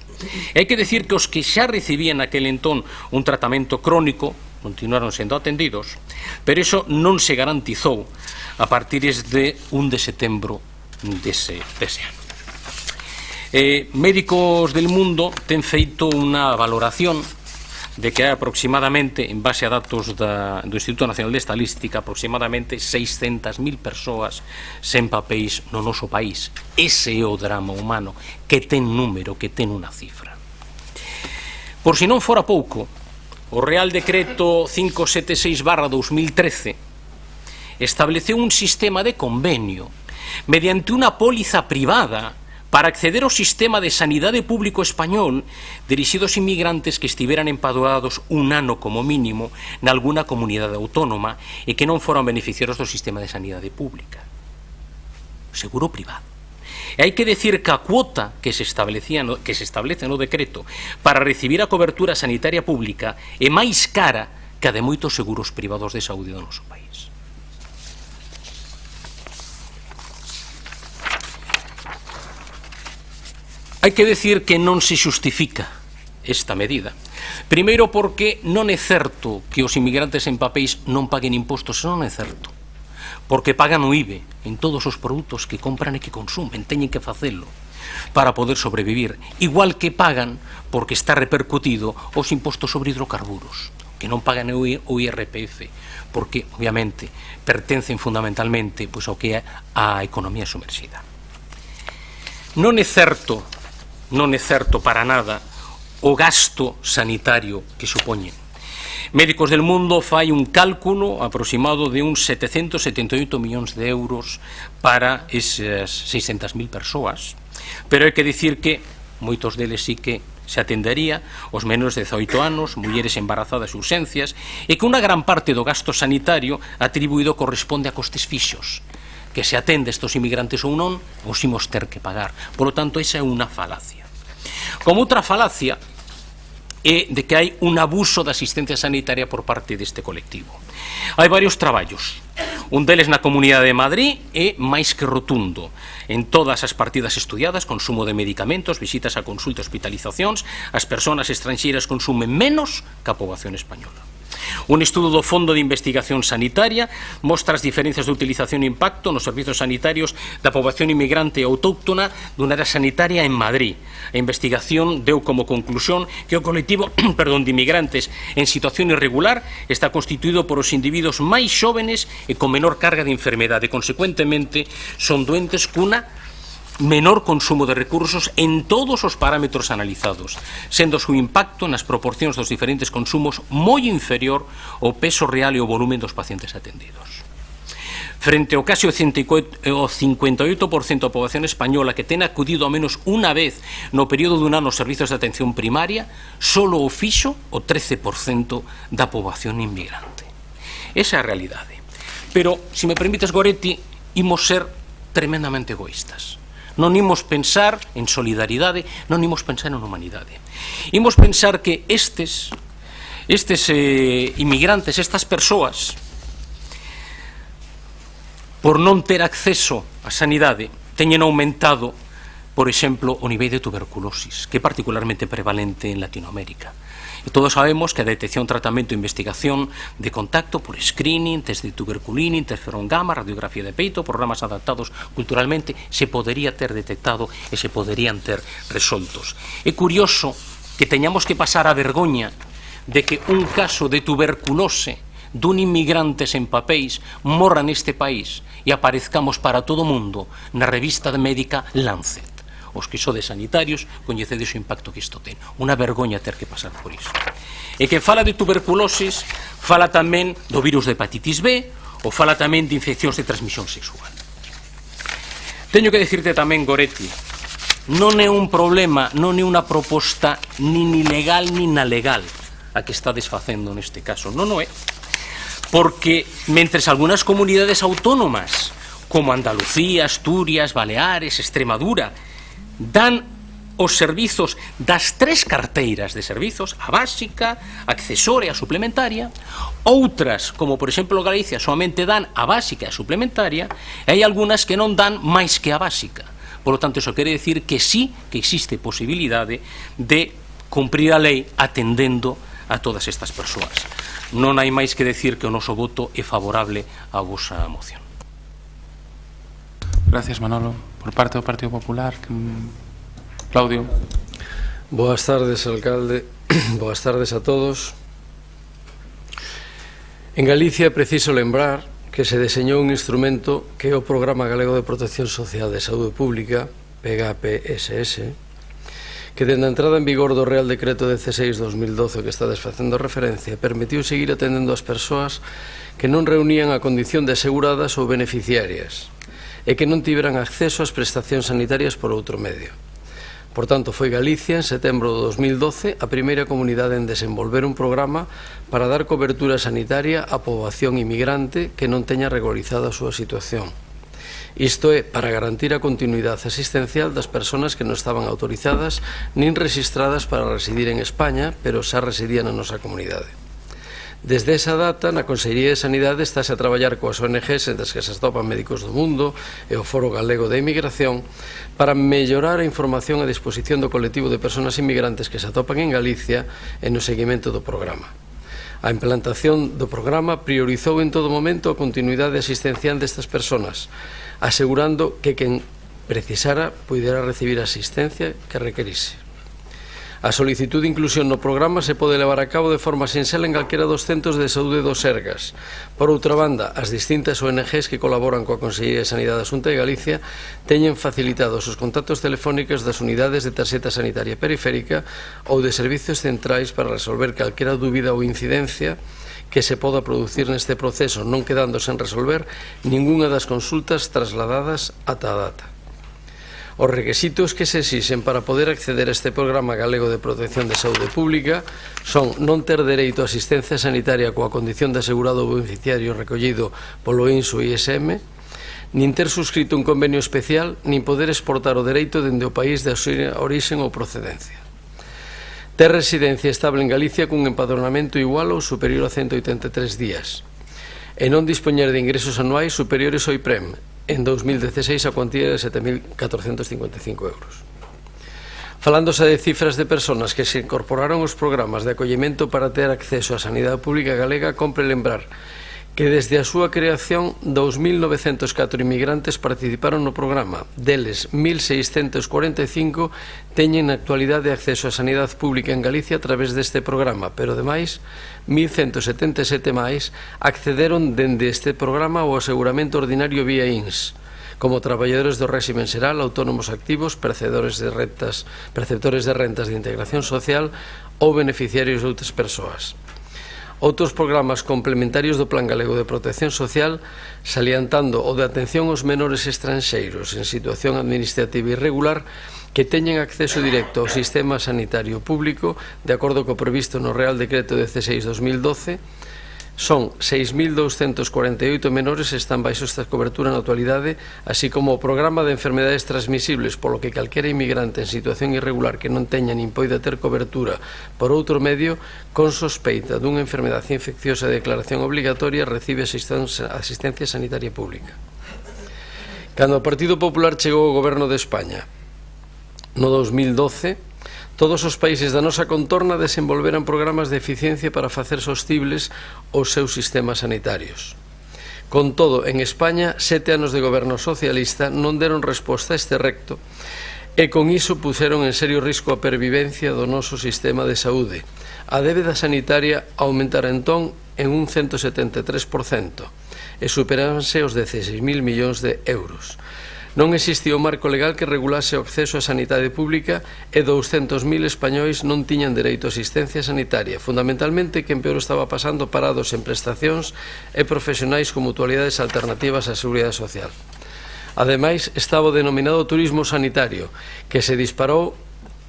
E hai que decir que os que xa recibían naquele entón un tratamento crónico continuaron sendo atendidos, pero iso non se garantizou a partir de 1 de setembro dese ano. Médicos del Mundo ten feito unha valoración de que hai aproximadamente, en base a datos do Instituto Nacional de Estadística, aproximadamente 600.000 persoas sen papéis no noso país. Ese é o drama humano que ten número, que ten unha cifra. Por si non fora pouco, o Real Decreto 576/2013 estableceu un sistema de convenio mediante unha póliza privada para acceder ao sistema de sanidade público español dirixidos a inmigrantes que estiveran empadroados un ano como mínimo nalgúna comunidade autónoma e que non foran beneficiarios do sistema de sanidade pública. Seguro privado. E hai que decir que a cuota que se establece no decreto para recibir a cobertura sanitaria pública é máis cara que a de moitos seguros privados de saúde do noso país. Hai que decir que non se xustifica esta medida. Primeiro porque non é certo que os inmigrantes en papéis non paguen impostos, non é certo. Porque pagan o IVE en todos os produtos que compran e que consumen, teñen que facelo para poder sobrevivir, igual que pagan porque está repercutido os impostos sobre hidrocarburos, que non pagan o IRPF, porque, obviamente, pertencen fundamentalmente ao que é a economía sumerxida. Non é certo para nada o gasto sanitario que supoñen. Médicos del Mundo fai un cálculo aproximado de uns 778 millóns de euros para esas 600.000 persoas, pero hai que dicir que moitos deles sí que se atendería os menores de 18 anos, mulleres embarazadas e urxencias, e que unha gran parte do gasto sanitario atribuído corresponde a costes fixos, que se atende estes inmigrantes ou non, os imos ter que pagar. Por lo tanto, esa é unha falacia. Como outra falacia é de que hai un abuso da asistencia sanitaria por parte deste colectivo. Hai varios traballos. Un deles na Comunidade de Madrid é máis que rotundo. En todas as partidas estudiadas, consumo de medicamentos, visitas a consulta e hospitalizacións, as persoas estranxeiras consumen menos que a poboación española. Un estudo do Fondo de Investigación Sanitaria mostra as diferencias de utilización e impacto nos servizos sanitarios da poboación inmigrante autóctona dunha área sanitaria en Madrid. A investigación deu como conclusión que o colectivo de inmigrantes en situación irregular está constituído por os individuos máis xóvenes e con menor carga de enfermedade. Consecuentemente, son doentes cunha menor consumo de recursos en todos os parámetros analizados, sendo o seu impacto nas proporcións dos diferentes consumos moi inferior ao peso real e ao volumen dos pacientes atendidos. Frente ao case o 58% da poboación española que ten acudido ao menos unha vez no período dun ano aos servizos de atención primaria, solo o fixo o 13% da poboación inmigrante. Esa é a realidade. Pero, se me permites, Goretti, imos ser tremendamente egoístas. Non imos pensar en solidaridade, non imos pensar en humanidade. Imos pensar que estes inmigrantes, estas persoas, por non ter acceso á sanidade, teñen aumentado, por exemplo, o nivel de tuberculosis, que é particularmente prevalente en Latinoamérica. E todos sabemos que a detección, tratamento e investigación de contacto por screening, test de tuberculina, interferón gamma, radiografía de peito, programas adaptados culturalmente, se podería ter detectado e se poderían ter resoltos. É curioso que teñamos que pasar a vergoña de que un caso de tuberculose dun inmigrante sen papéis morra neste país e aparezcamos para todo o mundo na revista médica Lancet. Os que sodes sanitarios coñecedes o impacto que isto ten. Unha vergoña ter que pasar por iso. E quen fala de tuberculosis fala tamén do virus de hepatitis B ou fala tamén de infeccións de transmisión sexual. Teño que decirte tamén, Goretti, non é un problema, non é unha proposta nin ilegal nin legal a que está desfacendo neste caso. Non o é. Porque mentres algunhas comunidades autónomas como Andalucía, Asturias, Baleares, Extremadura dan os servizos das 3 carteiras de servizos, a básica, a accesoria, a suplementaria, outras, como por exemplo Galicia, solamente dan a básica e a suplementaria, e hai algunhas que non dan máis que a básica. Por lo tanto, iso quere decir que sí que existe posibilidade de cumprir a lei atendendo a todas estas persoas. Non hai máis que decir que o noso voto é favorable á vosa moción. Gracias, Manolo. Por parte do Partido Popular, Claudio. Boas tardes, alcalde. Boas tardes a todos. En Galicia é preciso lembrar que se deseñou un instrumento que é o Programa Galego de Protección Social de Saúde Pública, PGAPSS, que dende a entrada en vigor do Real Decreto 16/2012 que estades facendo referencia, permitiu seguir atendendo as persoas que non reunían a condición de aseguradas ou beneficiarias e que non tiveran acceso ás prestacións sanitarias por outro medio. Por tanto, foi Galicia, en setembro de 2012, a primeira comunidade en desenvolver un programa para dar cobertura sanitaria á poboación inmigrante que non teña regularizada a súa situación. Isto é, para garantir a continuidade asistencial das persoas que non estaban autorizadas nin registradas para residir en España, pero xa residían na nosa comunidade. Desde esa data, na Consellería de Sanidade estáse a traballar coas ONGs entre as que se atopan Médicos do Mundo e o Foro Galego de Inmigración para mellorar a información a disposición do colectivo de persoas inmigrantes que se atopan en Galicia e no seguimento do programa. A implantación do programa priorizou en todo momento a continuidade asistencial destas persoas, asegurando que quen precisara pudera recibir a asistencia que requerise. A solicitud de inclusión no programa se pode levar a cabo de forma sinxela en calquera dos centros de saúde do Sergas. Por outra banda, as distintas ONGs que colaboran coa Consellería de Sanidade da Xunta de Galicia teñen facilitado os contactos telefónicos das unidades de tarxeta sanitaria periférica ou de servizos centrais para resolver calquera dúbida ou incidencia que se poda producir neste proceso, non quedando sen resolver ningunha das consultas trasladadas ata a data. Os requisitos que se exixen para poder acceder a este programa galego de protección de saúde pública son non ter dereito a asistencia sanitaria coa condición de asegurado ou beneficiario recollido polo INSO e ISM, nin ter suscrito un convenio especial, nin poder exportar o dereito dende o país de orixen ou procedencia. Ter residencia estable en Galicia cun empadronamento igual ou superior a 183 días e non dispoñer de ingresos anuais superiores ao IPREM. En 2016 a cuantía era de 7.455 euros. Falándose de cifras de persoas que se incorporaron aos programas de acollemento para ter acceso á sanidade pública galega, compre lembrar que desde a súa creación 2.904 inmigrantes participaron no programa. Deles, 1.645 teñen na actualidade acceso á sanidade pública en Galicia a través deste programa, pero ademais 1.177 máis accederon dende este programa ao aseguramento ordinario vía INS, como traballadores do réximen xeral, autónomos activos, perceptores de rentas de integración social ou beneficiarios de outras persoas. Outros programas complementarios do Plan Galego de Protección Social, salientando o de atención aos menores estranxeiros en situación administrativa irregular que teñen acceso directo ao sistema sanitario público de acordo co previsto no Real Decreto 16/2012, son 6.248 menores que están baixo esta cobertura na actualidade, así como o programa de enfermedades transmisibles, polo que calquera inmigrante en situación irregular que non teña nin poida ter cobertura por outro medio, con sospeita dunha enfermedade infecciosa de declaración obligatoria, recibe asistencia sanitaria pública. Cando o Partido Popular chegou ao goberno de España no 2012, todos os países da nosa contorna desenvolveran programas de eficiencia para facer sostibles os seus sistemas sanitarios. Con todo, en España, 7 anos de goberno socialista non deron resposta a este recto e con iso puseron en serio risco a pervivencia do noso sistema de saúde. A débeda sanitaria aumentara entón en un 173% e superábanse os 16.000 millóns de euros. Non existía o marco legal que regulase o acceso á sanidade pública e 200.000 españois non tiñan dereito a asistencia sanitaria, fundamentalmente quen peor estaba pasando parados en prestacións e profesionais con mutualidades alternativas á seguridade social. Ademais, estaba o denominado turismo sanitario, que se disparou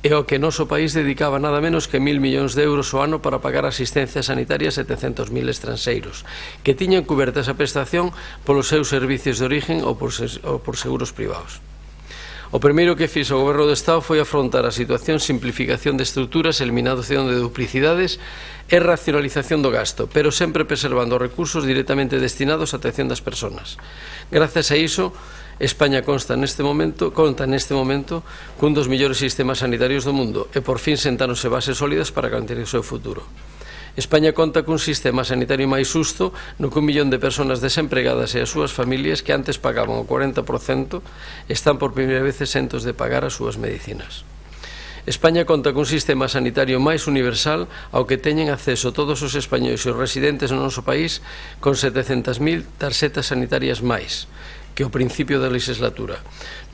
e ao que noso país dedicaba nada menos que 1.000 millóns de euros ao ano para pagar asistencia sanitaria a 700.000 estranxeiros, que tiñan cuberta esa prestación polos seus servicios de origen ou por seguros privados. O primeiro que fixo o Goberno do Estado foi afrontar a situación, simplificación de estruturas, eliminación de duplicidades e racionalización do gasto, pero sempre preservando os recursos directamente destinados á atención das persoas. Gracias a iso, España conta neste momento cun dos mellores sistemas sanitarios do mundo e por fin sentáronse bases sólidas para garantir o seu futuro. España conta cun sistema sanitario máis xusto no que 1 millón de persoas desempregadas e as súas familias que antes pagaban o 40% están por primeira vez exentos de pagar as súas medicinas. España conta cun sistema sanitario máis universal ao que teñen acceso todos os españois e os residentes no noso país con 700.000 tarxetas sanitarias máis, que o principio da legislatura,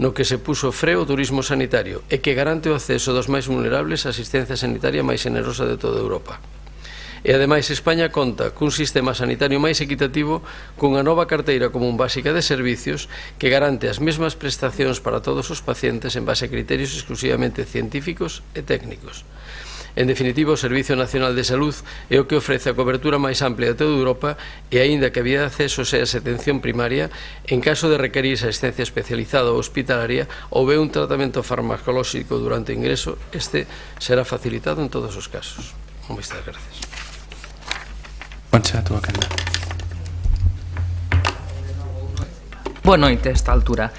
no que se puso freo ao turismo sanitario e que garante o acceso dos máis vulnerables á asistencia sanitaria máis generosa de toda Europa. E, ademais, España conta cun sistema sanitario máis equitativo, cunha nova carteira común básica de servicios que garante as mesmas prestacións para todos os pacientes en base a criterios exclusivamente científicos e técnicos. En definitiva, o Servicio Nacional de Salud é o que ofrece a cobertura máis amplia de toda Europa e, aínda que a vía de acceso sea a atención primaria, en caso de requerir asistencia especializada ou hospitalaria ou un tratamento farmacolóxico durante o ingreso, este será facilitado en todos os casos. Moitas gracias. Concha, a túa quenda. Boa noite a esta altura.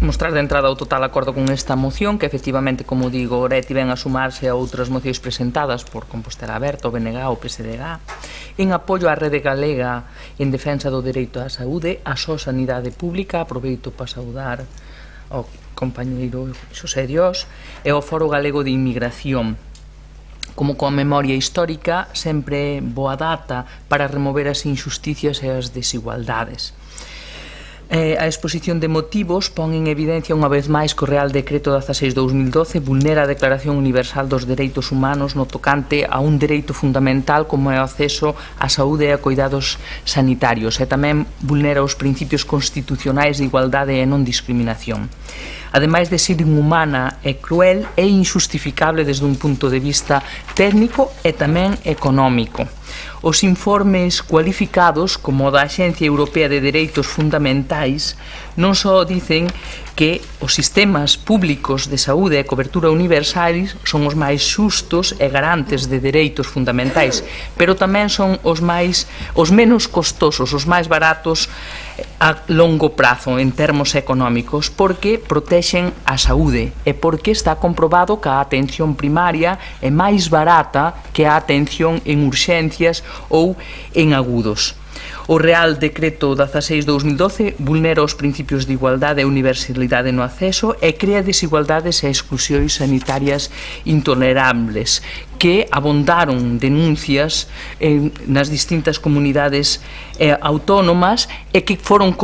Mostrar de entrada o total acordo con esta moción, que efectivamente, como digo, Oreti ven a sumarse a outras mocións presentadas por Compostela Aberta, o BNG, o PSDG, en apoio á rede galega en defensa do dereito á saúde, á só sanidade pública. Aproveito para saudar ao compañeiro Xosé Dios e ao Foro Galego de Inmigración. Como coa memoria histórica, sempre boa data para remover as injusticias e as desigualdades. A exposición de motivos pon en evidencia unha vez máis que o Real Decreto 16/2012 vulnera a Declaración Universal dos Dereitos Humanos no tocante a un dereito fundamental como é o acceso á saúde e a cuidados sanitarios, e tamén vulnera os principios constitucionais de igualdade e non discriminación. Ademais de ser inhumana e cruel, é injustificable desde un punto de vista técnico e tamén económico. Os informes cualificados, como o da Axencia Europea de Dereitos Fundamentais, non só dicen que os sistemas públicos de saúde e cobertura universais son os máis xustos e garantes de dereitos fundamentais, pero tamén son os menos costosos, os máis baratos a longo prazo en termos económicos, porque protexen a saúde e porque está comprobado que a atención primaria é máis barata que a atención en urxencias ou en agudos. O Real Decreto 16/2012 vulnera os principios de igualdade e universalidade no acceso e crea desigualdades e exclusións sanitarias intolerables que abondaron denuncias nas distintas comunidades autónomas e que foron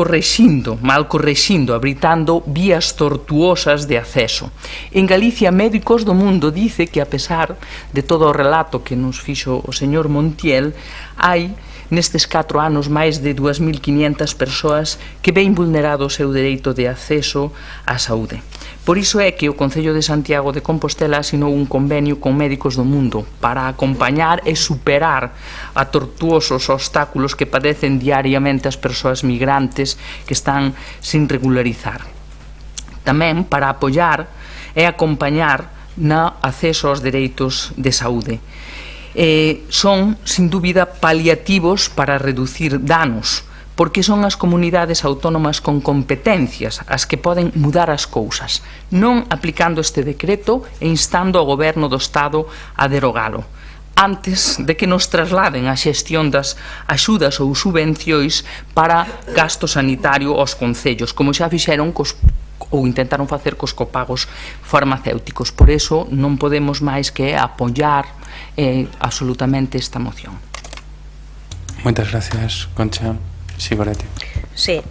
mal correxindo, habilitando vías tortuosas de acceso. En Galicia, Médicos do Mundo dice que, a pesar de todo o relato que nos fixo o señor Montiel, hai nestes 4 anos máis de 2.500 persoas que ven vulnerado o seu dereito de acceso á saúde. Por iso é que o Concello de Santiago de Compostela asinou un convenio con Médicos do Mundo para acompañar e superar a tortuosos obstáculos que padecen diariamente as persoas migrantes que están sin regularizar. Tamén para apoiar e acompañar no acceso aos dereitos de saúde. Son, sin dúbida, paliativos para reducir danos, porque son as comunidades autónomas con competencias as que poden mudar as cousas, non aplicando este decreto e instando ao Goberno do Estado a derogalo, antes de que nos trasladen a xestión das axudas ou subvencións para gasto sanitario aos concellos, como xa fixeron ou intentaron facer cos copagos farmacéuticos. Por iso non podemos máis que apoiar absolutamente esta moción. Moitas gracias, Concha. Sí, Goretti. Sí,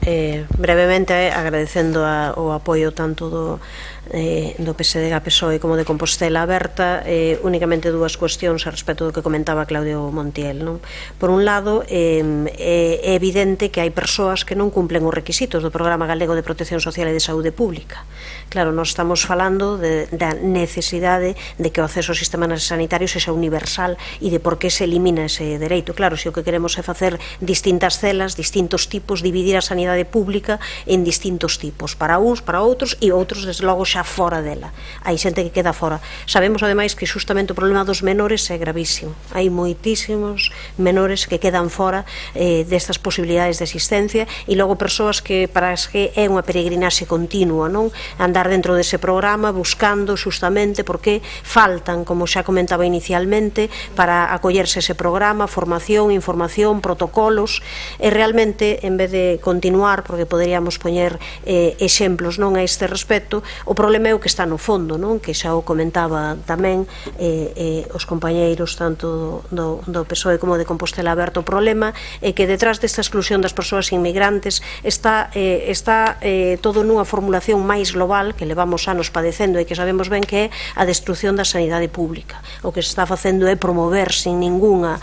brevemente agradecendo o apoio tanto do PSDG, PSOE como de Compostela Aberta, únicamente dúas cuestións a respecto do que comentaba Claudio Montiel, non? Por un lado, é evidente que hai persoas que non cumplen os requisitos do Programa Galego de Protección Social e de Saúde Pública. Claro, nós estamos falando da necesidade de que o acceso ao sistema sanitario sexa universal e de por que se elimina ese dereito. Claro, se o que queremos é facer distintas celas, distintos tipos, dividir a sanidade pública en distintos tipos, para uns, para outros, e outros, desde logo, xa fora dela. Hai xente que queda fora. Sabemos, ademais, que xustamente o problema dos menores é gravísimo. Hai moitísimos menores que quedan fora destas posibilidades de asistencia, e logo persoas que para as que é unha peregrinaxe continua, non? Andar dentro dese programa buscando xustamente porque faltan, como xa comentaba inicialmente, para acollerse ese programa, formación, información, protocolos, e realmente, en vez de continuar, porque poderíamos poñer exemplos non a este respecto. O problema é o que está no fondo, non? Que xa o comentaba tamén os compañeiros tanto do PSOE como de Compostela Aberta. O problema é que detrás desta exclusión das persoas inmigrantes está todo nunha formulación máis global que levamos anos padecendo e que sabemos ben que é a destrucción da sanidade pública. O que se está facendo é promover sin ningunha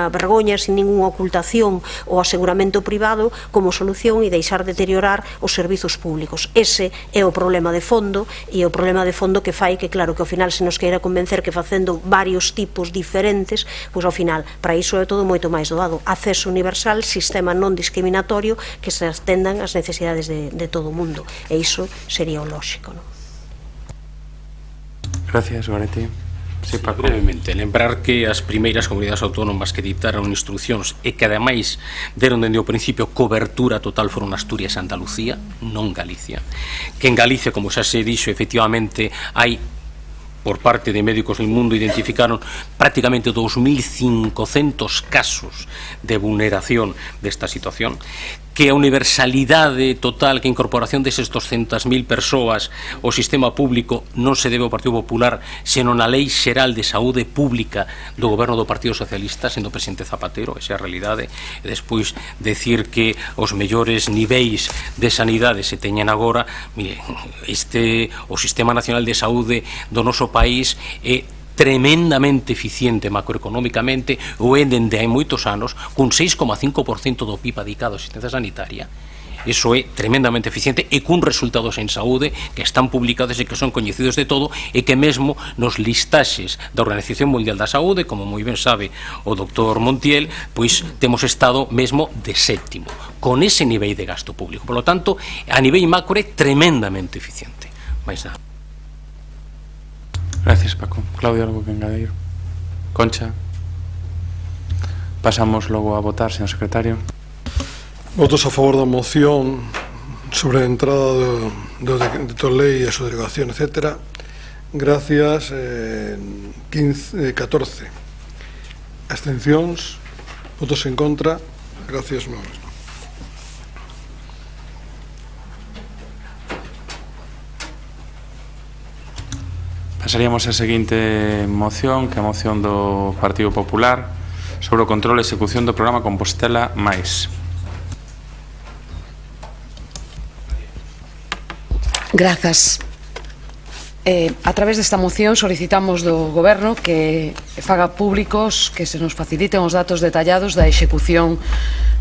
vergoña, sin ningunha ocultación o aseguramento privado como solución e deixar deteriorar os servizos públicos. Ese é o problema de fondo, e o problema de fondo que fai que, claro, que ao final se nos queira convencer que facendo varios tipos diferentes, pois ao final, para iso é todo moito máis doado. Acceso universal, sistema non discriminatorio, que se atendan as necesidades de todo o mundo, e iso sería o lóxico, non? Gracias, Goretti. Sí, Paco. Brevemente, lembrar que as primeiras comunidades autónomas que dictaron instruccións e que ademais deron dende o principio cobertura total foron Asturias e Andalucía, non Galicia. Que en Galicia, como xa se dixo, efectivamente hai, por parte de Médicos del Mundo, identificaron prácticamente 2.500 casos de vulneración desta situación, que a universalidade total, que a incorporación deses 200.000 persoas ao sistema público non se debe ao Partido Popular, senón a Lei Xeral de Saúde Pública do Goberno do Partido Socialista, sendo presidente Zapatero, esa é a realidade. E despois decir que os mellores niveis de sanidade se teñen agora, mire, o Sistema Nacional de Saúde do noso país é tremendamente eficiente macroeconómicamente, o é dende hai moitos anos, cun 6,5% do PIB dedicado a asistencia sanitaria. Iso é tremendamente eficiente e cun resultados en saúde que están publicados e que son coñecidos de todo, e que mesmo nos listaxes da Organización Mundial da Saúde, como moi ben sabe o doctor Montiel, pois temos estado mesmo de séptimo, con ese nivel de gasto público. Por lo tanto, a nivel macro é tremendamente eficiente. Mais nada. Gracias, Paco. Claudio, algo que engadir? Concha. Pasamos logo a votar, señor secretario. Votos a favor da moción sobre a entrada do decreto lei e a súa derogación, etc. Gracias. 14. Abstencións. Votos en contra. Gracias, 9. Pasaríamos a seguinte moción, que é a moción do Partido Popular sobre o control e execución do programa Compostela Mais. Grazas. A través desta moción solicitamos do Goberno que faga públicos, que se nos faciliten os datos detallados da execución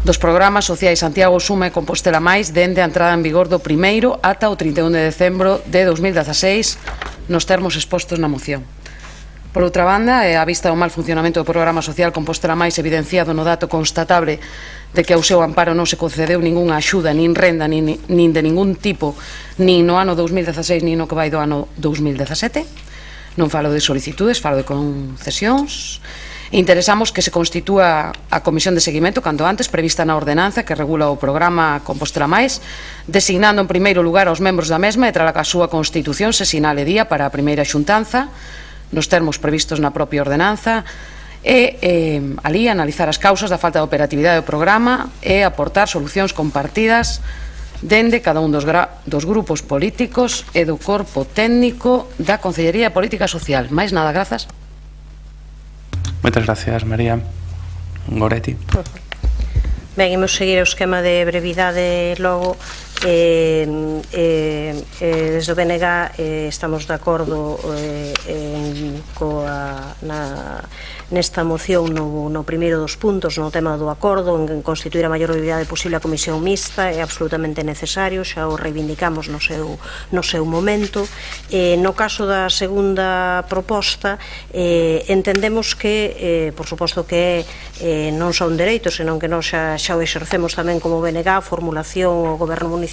dos programas sociais Santiago Suma e Compostela Mais dende a entrada en vigor do primeiro ata o 31 de decembro de 2016 nos termos expostos na moción. Por outra banda, a vista do mal funcionamento do programa social Compostela Mais evidenciado no dato constatable de que ao seu amparo non se concedeu ningunha axuda, nin renda, nin de ningún tipo, nin no ano 2016, nin no que vai do ano 2017. Non falo de solicitudes, falo de concesións. Interesamos que se constitúa a comisión de seguimento canto antes, prevista na ordenanza que regula o programa Compostela Mais, designando en primeiro lugar aos membros da mesma e trala que a súa constitución se sinale día para a primeira xuntanza, nos termos previstos na propia ordenanza, e alí analizar as causas da falta de operatividade do programa e aportar solucións compartidas dende cada un dos grupos políticos e do corpo técnico da Consellería de Política Social. Mais nada, grazas. Moitas gracias, María. Goretti. Ben, imos seguir o esquema de brevidade logo. Desde o BNG estamos de acordo nesta moción no primeiro dos puntos, no tema do acordo en constituir a maior brevidade posible a comisión mixta. É absolutamente necesario, xa o reivindicamos no seu momento. No caso da segunda proposta, entendemos que, por suposto que non son dereitos, senón que nós xa o exercemos tamén como BNG, formulación ao Goberno Municipal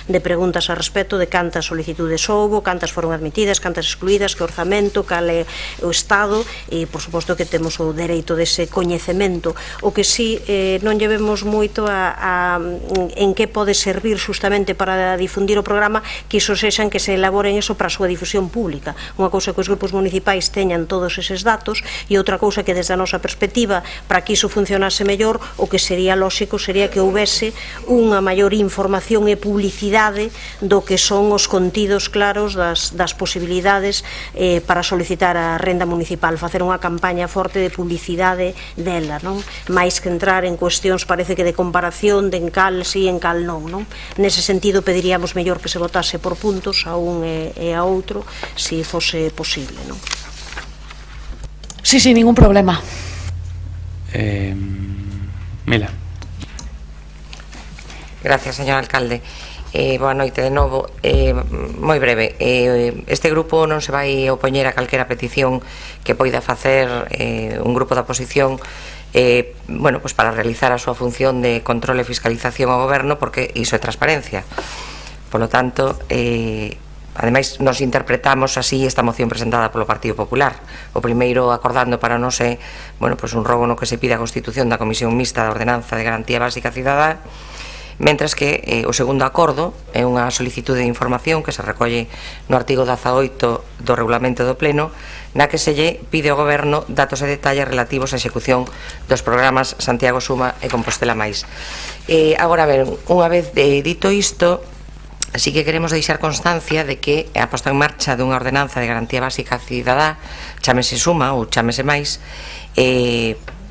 de preguntas a respecto de cantas solicitudes houbo, cantas foron admitidas, cantas excluídas, que orzamento, cal é o estado, e por suposto que que temos o dereito dese coñecemento. O que sí non llevemos moito en que pode servir justamente para difundir o programa, que iso sexan que se elaboren eso para a súa difusión pública. Unha cousa que os grupos municipais teñan todos eses datos, e outra cousa que desde a nosa perspectiva, para que iso funcionase mellor, o que sería lóxico sería que houvese unha maior información e publicidade do que son os contidos claros das posibilidades para solicitar a renda municipal, facer unha campaña forte de publicidade dela, non? Máis que entrar en cuestións, parece que de comparación, de en cal sí, en cal non, non? Nese sentido pediríamos mellor que se votase por puntos a un e a outro, se fose posible, non? Sí, ningún problema. Mila. Gracias, señor alcalde. Boa noite de novo. Moi breve, este grupo non se vai opoñer a calquera petición que poida facer un grupo da oposición para realizar a súa función de control e fiscalización ao goberno, porque iso é transparencia. Por lo tanto, ademais, nos interpretamos así esta moción presentada polo Partido Popular. O primeiro acordando para non ser un rogo no que se pide a constitución da Comisión Mixta da Ordenanza de Garantía Básica Cidadá, mentras que o segundo acordo é unha solicitude de información que se recolle no artigo 18 do Regulamento do Pleno, na que se lle pide ao Goberno datos e detalles relativos á execución dos programas Santiago Suma e Compostela Máis. Agora, unha vez dito isto, así que queremos deixar constancia de que a posta en marcha dunha ordenanza de garantía básica cidadá, chámese Suma ou chámese Máis,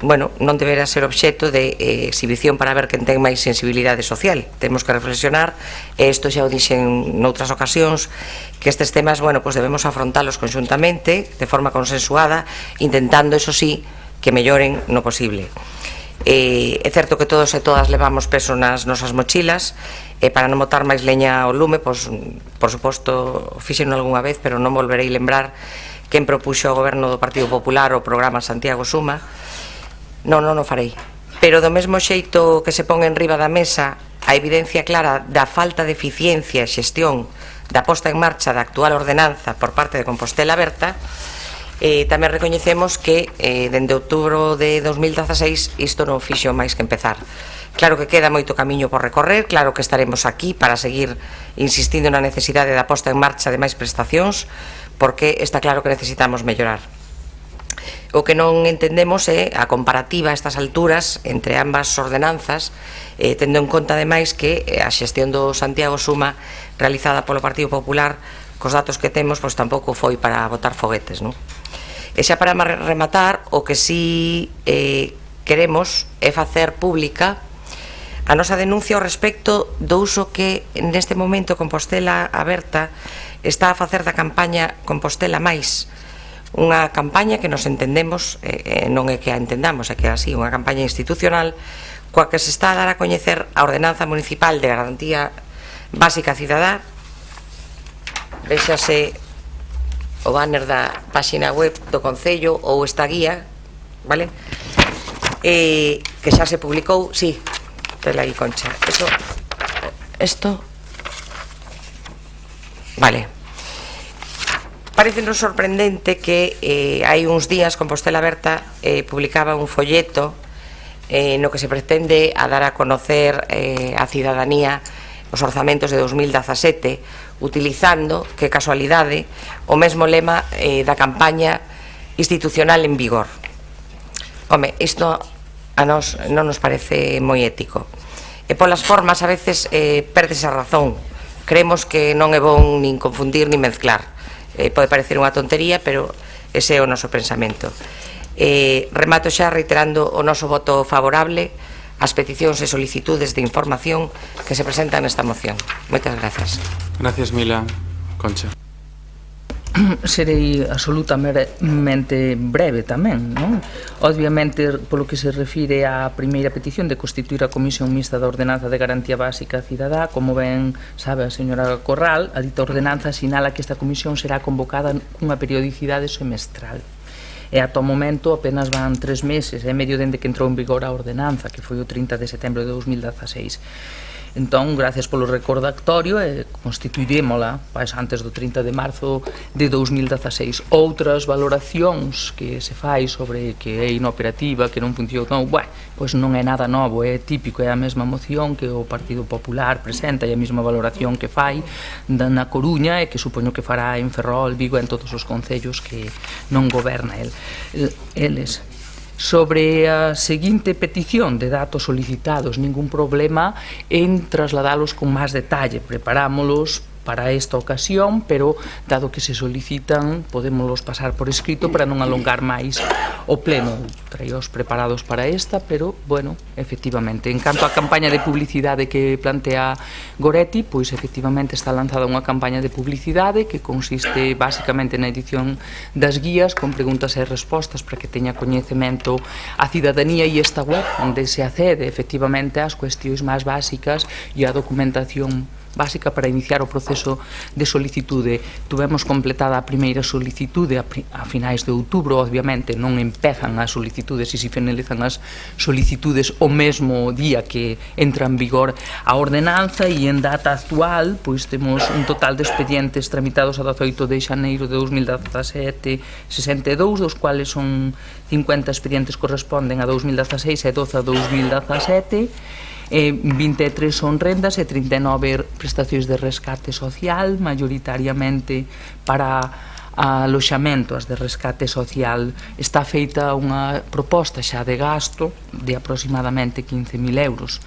non deberá ser obxecto de exhibición para ver quen ten máis sensibilidade social. Temos que reflexionar, e isto xa o dixen noutras ocasións, que estes temas, debemos afrontalos conxuntamente, de forma consensuada, intentando, eso sí, que melloren no posible. É certo que todos e todas levamos peso nas nosas mochilas, e para non botar máis leña ao lume, por suposto, fixeno algunha vez, pero non volverei lembrar quen propuxo ao goberno do Partido Popular o programa Santiago Suma. Non o farei. Pero do mesmo xeito que se pon en riba da mesa a evidencia clara da falta de eficiencia e xestión da posta en marcha da actual ordenanza por parte de Compostela Aberta, tamén recoñecemos que dende outubro de 2016 isto non fixo máis que empezar. Claro que queda moito camiño por recorrer, claro que estaremos aquí para seguir insistindo na necesidade da posta en marcha de máis prestacións, porque está claro que necesitamos mellorar. O que non entendemos é a comparativa a estas alturas entre ambas ordenanzas, tendo en conta ademais que a xestión do Santiago Suma realizada polo Partido Popular, cos datos que temos, tampouco foi para botar foguetes, non? E xa para rematar, o que sí queremos é facer pública a nosa denuncia ao respecto do uso que neste momento Compostela Aberta está a facer da campaña Compostela Máis, unha campaña que nos entendemos, non é que a entendamos, é que é así, unha campaña institucional coa que se está a dar a coñecer a Ordenanza Municipal de Garantía Básica Cidadá. Véxase o banner da páxina web do Concello ou esta guía, vale? Que xa se publicou, sí, tela aí, Concha, isto, vale. Parecenos sorprendente que hai uns días Compostela Aberta publicaba un folleto no que se pretende a dar a conocer a cidadanía os orzamentos de 2017, utilizando, que casualidade, o mesmo lema da campaña institucional en vigor. Home, isto a nós non nos parece moi ético. E polas formas a veces perdes a razón. Creemos que non é bon nin confundir nin mezclar. Pode parecer unha tontería, pero ese é o noso pensamento. Remato xa reiterando o noso voto favorable ás peticións e solicitudes de información que se presentan nesta moción. Moitas grazas. Gracias, Mila. Concha. Serei absolutamente breve tamén, non? Obviamente, polo que se refire á primeira petición de constituir a Comisión Mixta da Ordenanza de Garantía Básica Cidadá, como ben sabe a señora Corral, a dita ordenanza sinala que esta comisión será convocada cunha periodicidade semestral. e ata o momento apenas van 3 meses e medio dende que entrou en vigor a ordenanza, que foi o 30 de setembro de 2016. Entón, gracias polo recordatorio, constituirémola antes do 30 de marzo de 2016. Outras valoracións que se fai sobre que é inoperativa, que non funcionou, pois non é nada novo, é típico, é a mesma moción que o Partido Popular presenta e a mesma valoración que fai na Coruña e que supoño que fará en Ferrol, Vigo e en todos os concellos que non goberna eles. Sobre a seguinte petición de datos solicitados, ningún problema en trasladalos con máis detalle. Preparámolos para esta ocasión, pero dado que se solicitan, podémoslos pasar por escrito para non alongar máis o pleno. Traíos preparados para esta, pero, bueno, efectivamente, en canto á campaña de publicidade que plantea Goretti, pois efectivamente está lanzada unha campaña de publicidade que consiste basicamente na edición das guías con preguntas e respostas para que teña coñecemento a cidadanía e esta web onde se accede efectivamente ás cuestións máis básicas e a documentación básica para iniciar o proceso de solicitude. Tuvemos completada a primeira solicitude a finais de outubro, obviamente non empezan as solicitudes e se finalizan as solicitudes o mesmo día que entra en vigor a ordenanza, e en data actual pois temos un total de expedientes tramitados a 18 de xaneiro de 2017 62, dos cuales son 50 expedientes corresponden a 2016 e 12 a 2017, 23 son rendas e 39 prestacións de rescate social, maioritariamente para aloxamento. As de rescate social está feita unha proposta xa de gasto de aproximadamente 15.000 euros.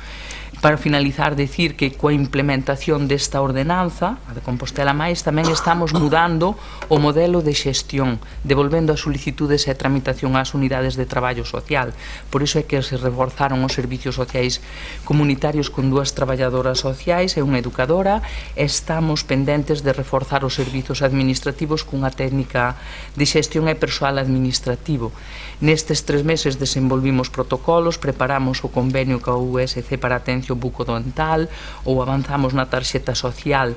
Para finalizar, decir que coa implementación desta ordenanza, a de Compostela Máis, tamén estamos mudando o modelo de xestión, devolvendo as solicitudes e a tramitación ás unidades de traballo social. Por iso é que se reforzaron os servicios sociais comunitarios con 2 traballadoras sociais e unha educadora. Estamos pendentes de reforzar os servizos administrativos cunha técnica de xestión e persoal administrativo. Nestes 3 meses desenvolvimos protocolos, preparamos o convenio ca USC para atención bucodental ou avanzamos na tarxeta social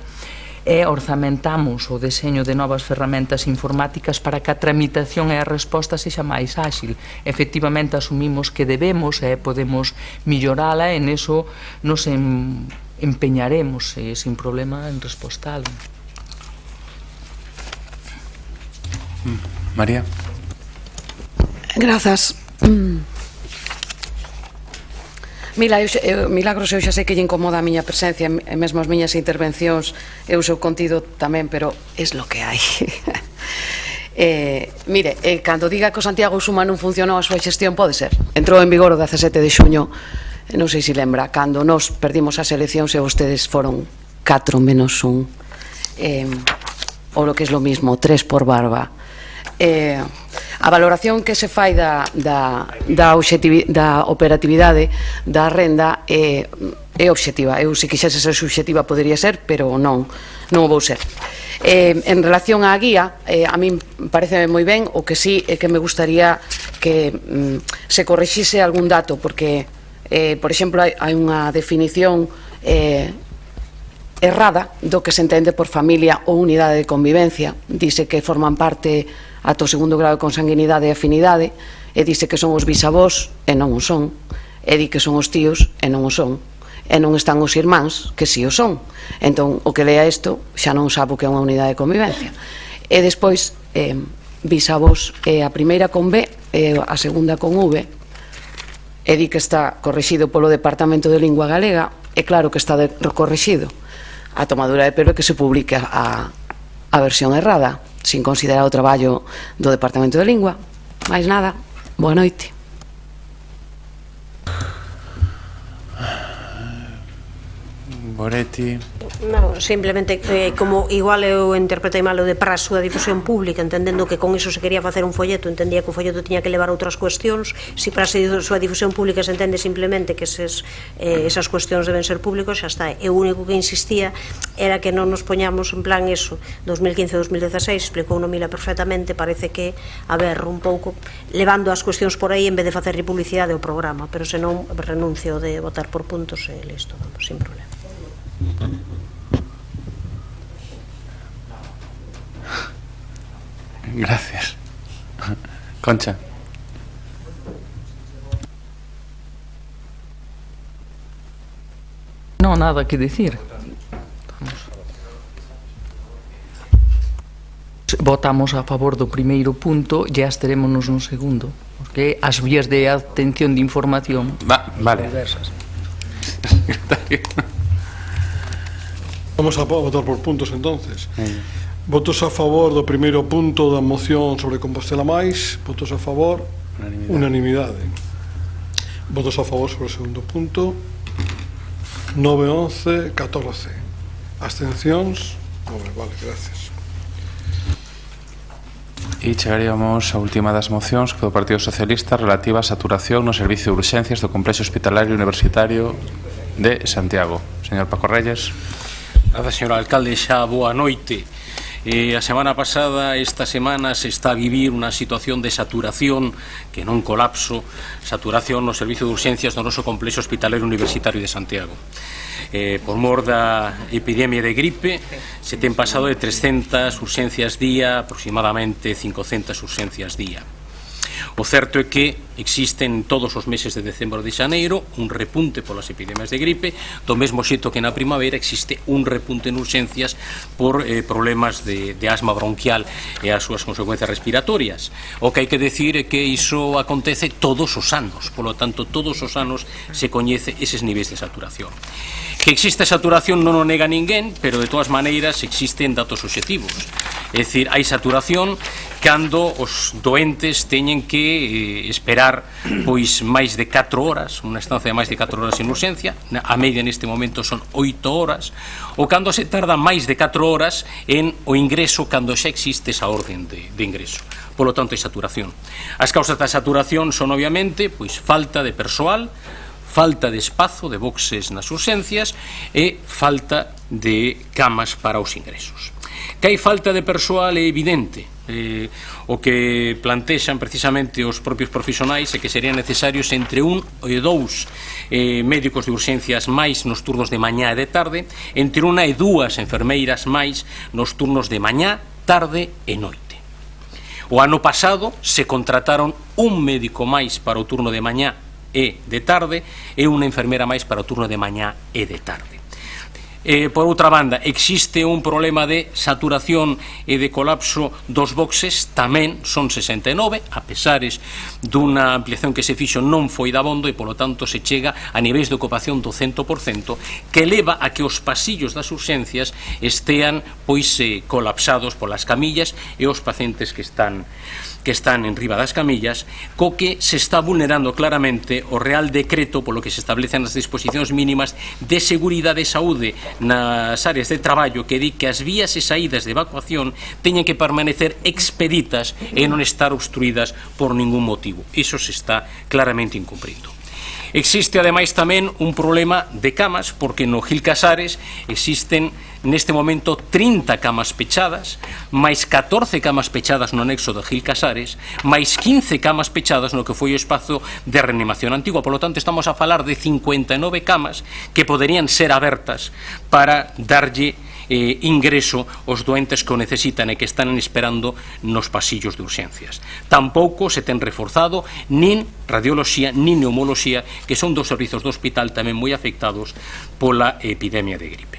e orzamentamos o deseño de novas ferramentas informáticas para que a tramitación e a resposta sexa máis áxil. Efectivamente asumimos que debemos e podemos millorala e neso nos empeñaremos sin problema en respostalo. María. Grazas. Milagros, eu xa sei que lle incomoda a miña presencia e mesmo as miñas intervencións e o seu contido tamén, pero es lo que hai. Mire, cando diga que o Santiago Suma non funcionou a súa xestión, pode ser. Entrou en vigor o 17 de xuño, non sei se lembra, cando nos perdimos as eleccións e vostedes foron 4 menos 1, ou lo que es lo mismo, 3 por barba. A valoración que se fai da operatividade da renda é obxectiva. Eu, se quixese ser subxectiva, podería ser, pero non o vou ser. En relación á guía, a min parece moi ben, o que sí é que me gustaría que se corrixise algún dato, porque, por exemplo, hai unha definición errada do que se entende por familia ou unidade de convivencia. Dice que forman parte ata o 2º grado de consanguinidade e afinidade, e dice que son os bisavós e non o son, e di que son os tíos e non o son, e non están os irmáns que si o son. Entón, o que lea isto xa non sabe o que é unha unidade de convivencia. E despois, bisavós é a primeira con B e a segunda con V, e di que está corrixido polo Departamento de Lingua Galega, e claro que está corrixido. A tomadura de pelo é que se publique a versión errada, sin considerar o traballo do Departamento de Lingua. Mais nada, boa noite. Goretti. Non, simplemente como igual eu interpretei mal o de para a súa difusión pública, entendendo que con iso se quería facer un folleto, entendía que o folleto tiña que levar outras cuestións. Se para a súa difusión pública se entende simplemente que esas cuestións deben ser públicos, xa está. E o único que insistía era que non nos poñamos en plan eso 2015-2016, explicou no Mila perfectamente. Parece que, a ver, un pouco levando as cuestións por aí en vez de facer publicidade ao programa, pero senón renuncio de votar por puntos e listo, vamos, sin problema. Gracias. Concha. Non, nada que dicir. Votamos a favor do primeiro punto e absterémonos no segundo, porque as vías de obtención de información vale. diversas. Vamos a votar por puntos entonces. Votos a favor do primeiro punto da moción sobre Compostela máis. Votos a favor. Unanimidade. Votos a favor sobre o segundo punto. 9, 11, 14. Abstencións. Vale, gracias. E chegaríamos a última das mocións do Partido Socialista relativa á saturación no servicio de urxencias do Complexo Hospitalario Universitario de Santiago. Señor Paco Reyes. Grazas, señor alcalde, xa boa noite. A semana pasada, esta semana, se está a vivir unha situación de saturación, que non colapso, saturación no servicio de urxencias do noso Complexo Hospitalario Universitario de Santiago. Por mor da epidemia de gripe, se ten pasado de 300 urxencias día, aproximadamente 500 urxencias día. O certo é que existen todos os meses de decembro e de xaneiro un repunte polas epidemias de gripe, do mesmo xeito que na primavera existe un repunte en urxencias por problemas de asma bronquial e as súas consecuencias respiratorias. O que hai que decir é que iso acontece todos os anos, polo tanto todos os anos se coñece eses niveis de saturación. Que existe saturación non o nega ninguén, pero de todas maneiras existen datos obxectivos. É dicir, hai saturación cando os doentes teñen que esperar pois máis de 4 horas, unha estancia de máis de 4 horas en urxencia, a media neste momento son 8 horas, ou cando se tarda máis de 4 horas en o ingreso cando xa existe esa orden de ingreso. Polo tanto, hai saturación. As causas da saturación son, obviamente, pois falta de persoal, falta de espazo, de boxes nas urxencias e falta de camas para os ingresos. Que hai falta de persoal é evidente. O que plantexan precisamente os propios profesionais é que serían necesarios entre 1 e 2 médicos de urxencias máis nos turnos de mañá e de tarde, entre 1 e 2 enfermeiras máis nos turnos de mañá, tarde e noite. O ano pasado se contrataron un médico máis para o turno de mañá e de tarde e unha enfermera máis para o turno de mañá e de tarde. Por outra banda, existe un problema de saturación e de colapso dos boxes, tamén son 69, a pesares dunha ampliación que se fixo non foi dabondo e, polo tanto, se chega a niveis de ocupación do 100%, que leva a que os pasillos das urxencias estean pois colapsados polas camillas e os pacientes que están en riba das camillas, co que se está vulnerando claramente o Real Decreto polo que se establecen as disposicións mínimas de seguridade e saúde nas áreas de traballo, que di que as vías e saídas de evacuación teñen que permanecer expeditas e non estar obstruídas por ningún motivo. Iso se está claramente incumprindo. Existe ademais tamén un problema de camas, porque no Gil Casares existen neste momento 30 camas pechadas, máis 14 camas pechadas no anexo do Gil Casares, máis 15 camas pechadas no que foi o espazo de reanimación antigua. Por lo tanto, estamos a falar de 59 camas que poderían ser abertas para darlle ingreso aos doentes que o necesitan e que están esperando nos pasillos de urxencias. Tampouco se ten reforzado nin radioloxía nin neumoloxía, que son dos servizos do hospital tamén moi afectados pola epidemia de gripe.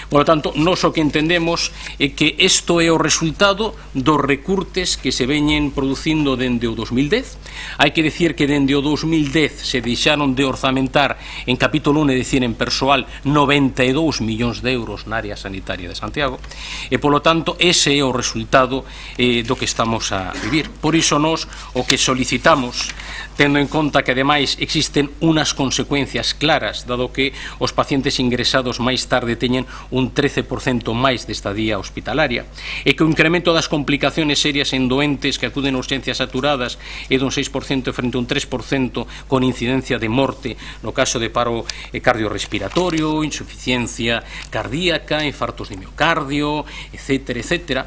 Por lo tanto, nós o que entendemos é que isto é o resultado dos recurtes que se veñen producindo dende o 2010. Hai que decir que dende o 2010 se deixaron de orzamentar en capítulo 1, é dicir, en persoal, 92 millóns de euros na área sanitaria de Santiago, e, polo tanto, ese é o resultado do que estamos a vivir. Por iso, nós o que solicitamos, tendo en conta que, ademais, existen unas consecuencias claras, dado que os pacientes ingresados máis tarde teñen un 13% máis de estadía hospitalaria, e que o incremento das complicaciones serias en doentes que acuden a urxencias saturadas é dun 6% frente a un 3% con incidencia de morte no caso de paro cardiorrespiratorio, insuficiencia cardíaca, infartos de miocardio, etcétera, etcétera.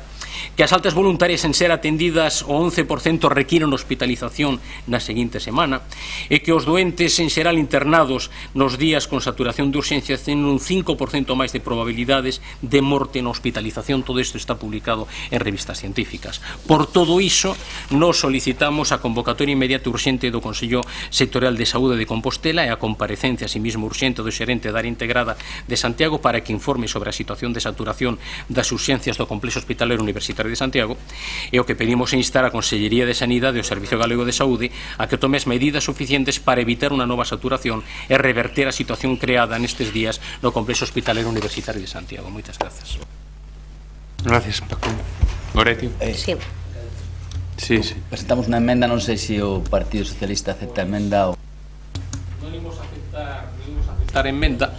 Que as altas voluntarias en ser atendidas o 11% requiren hospitalización na seguinte semana, e que os doentes en xeral internados nos días con saturación de urxencias teñen un 5% máis de probabilidade probabilidades de morte na hospitalización. Todo isto está publicado en revistas científicas. Por todo iso, nos solicitamos a convocatoria inmediata e urxente do Consello Sectorial de Saúde de Compostela e a comparecencia, asimismo urxente, do xerente da área integrada de Santiago para que informe sobre a situación de saturación das urxencias do Complexo Hospitalario Universitario de Santiago, e o que pedimos é instar a Consellería de Sanidade e o Servicio Galego de Saúde a que tome as medidas suficientes para evitar unha nova saturación e reverter a situación creada nestes días no Complexo Hospitalario Universitario de Santiago. Moitas grazas. Gracias, Paco. Goretti. Sí. Sí, sí. Presentamos unha emenda, non sei se o Partido Socialista acepta a emenda ou... Non imos aceptar emenda,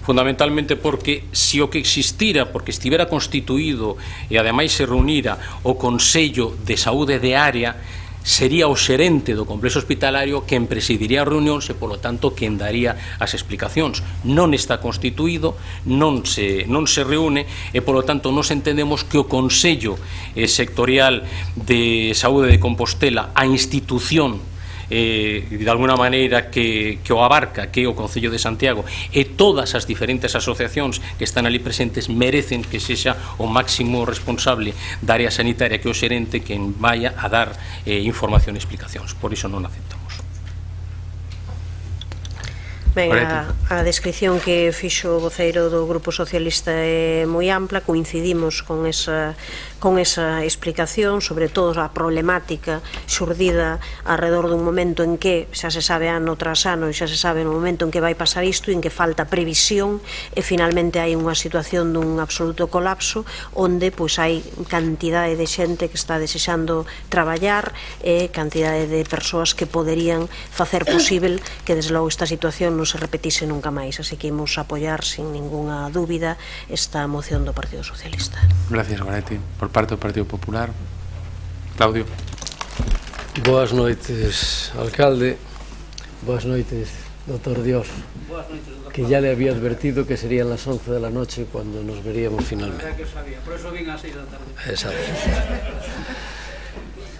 fundamentalmente porque se o que existira, porque estivera constituído e ademais se reunira o Consello de Saúde de Área, sería o xerente do complexo hospitalario quen presidiría a reunión e, polo tanto, quen daría as explicacións. Non está constituído, non se reúne e, polo tanto, nos entendemos que o Consello Sectorial de Saúde de Compostela, a institución de alguna maneira que o abarca, que é o Concello de Santiago, e todas as diferentes asociacións que están ali presentes merecen que sexa o máximo responsable da área sanitaria, que é o xerente, quen vaya a dar información e explicacións. Por iso non aceptamos. Ben, a descripción que fixo o voceiro do Grupo Socialista é moi ampla, coincidimos con esa explicación, sobre todo a problemática xurdida alrededor dun momento en que xa se sabe ano tras ano e xa se sabe no momento en que vai pasar isto e en que falta previsión e finalmente hai unha situación dun absoluto colapso onde pois hai cantidade de xente que está desexando traballar e cantidade de persoas que poderían facer posible que desde logo esta situación non se repetise nunca máis, así que imos apoiar sin ninguna dúbida esta moción do Partido Socialista. Gracias, Goretti. Por parte do Partido Popular, Claudio. Boas noites, alcalde. Boas noites, doctor Dios. Boas noites, doctor. Que ya le había advertido que serían las 11 de la noche cuando nos veríamos finalmente. Que sabía, por eso vin a 6 da tarde. Exacto.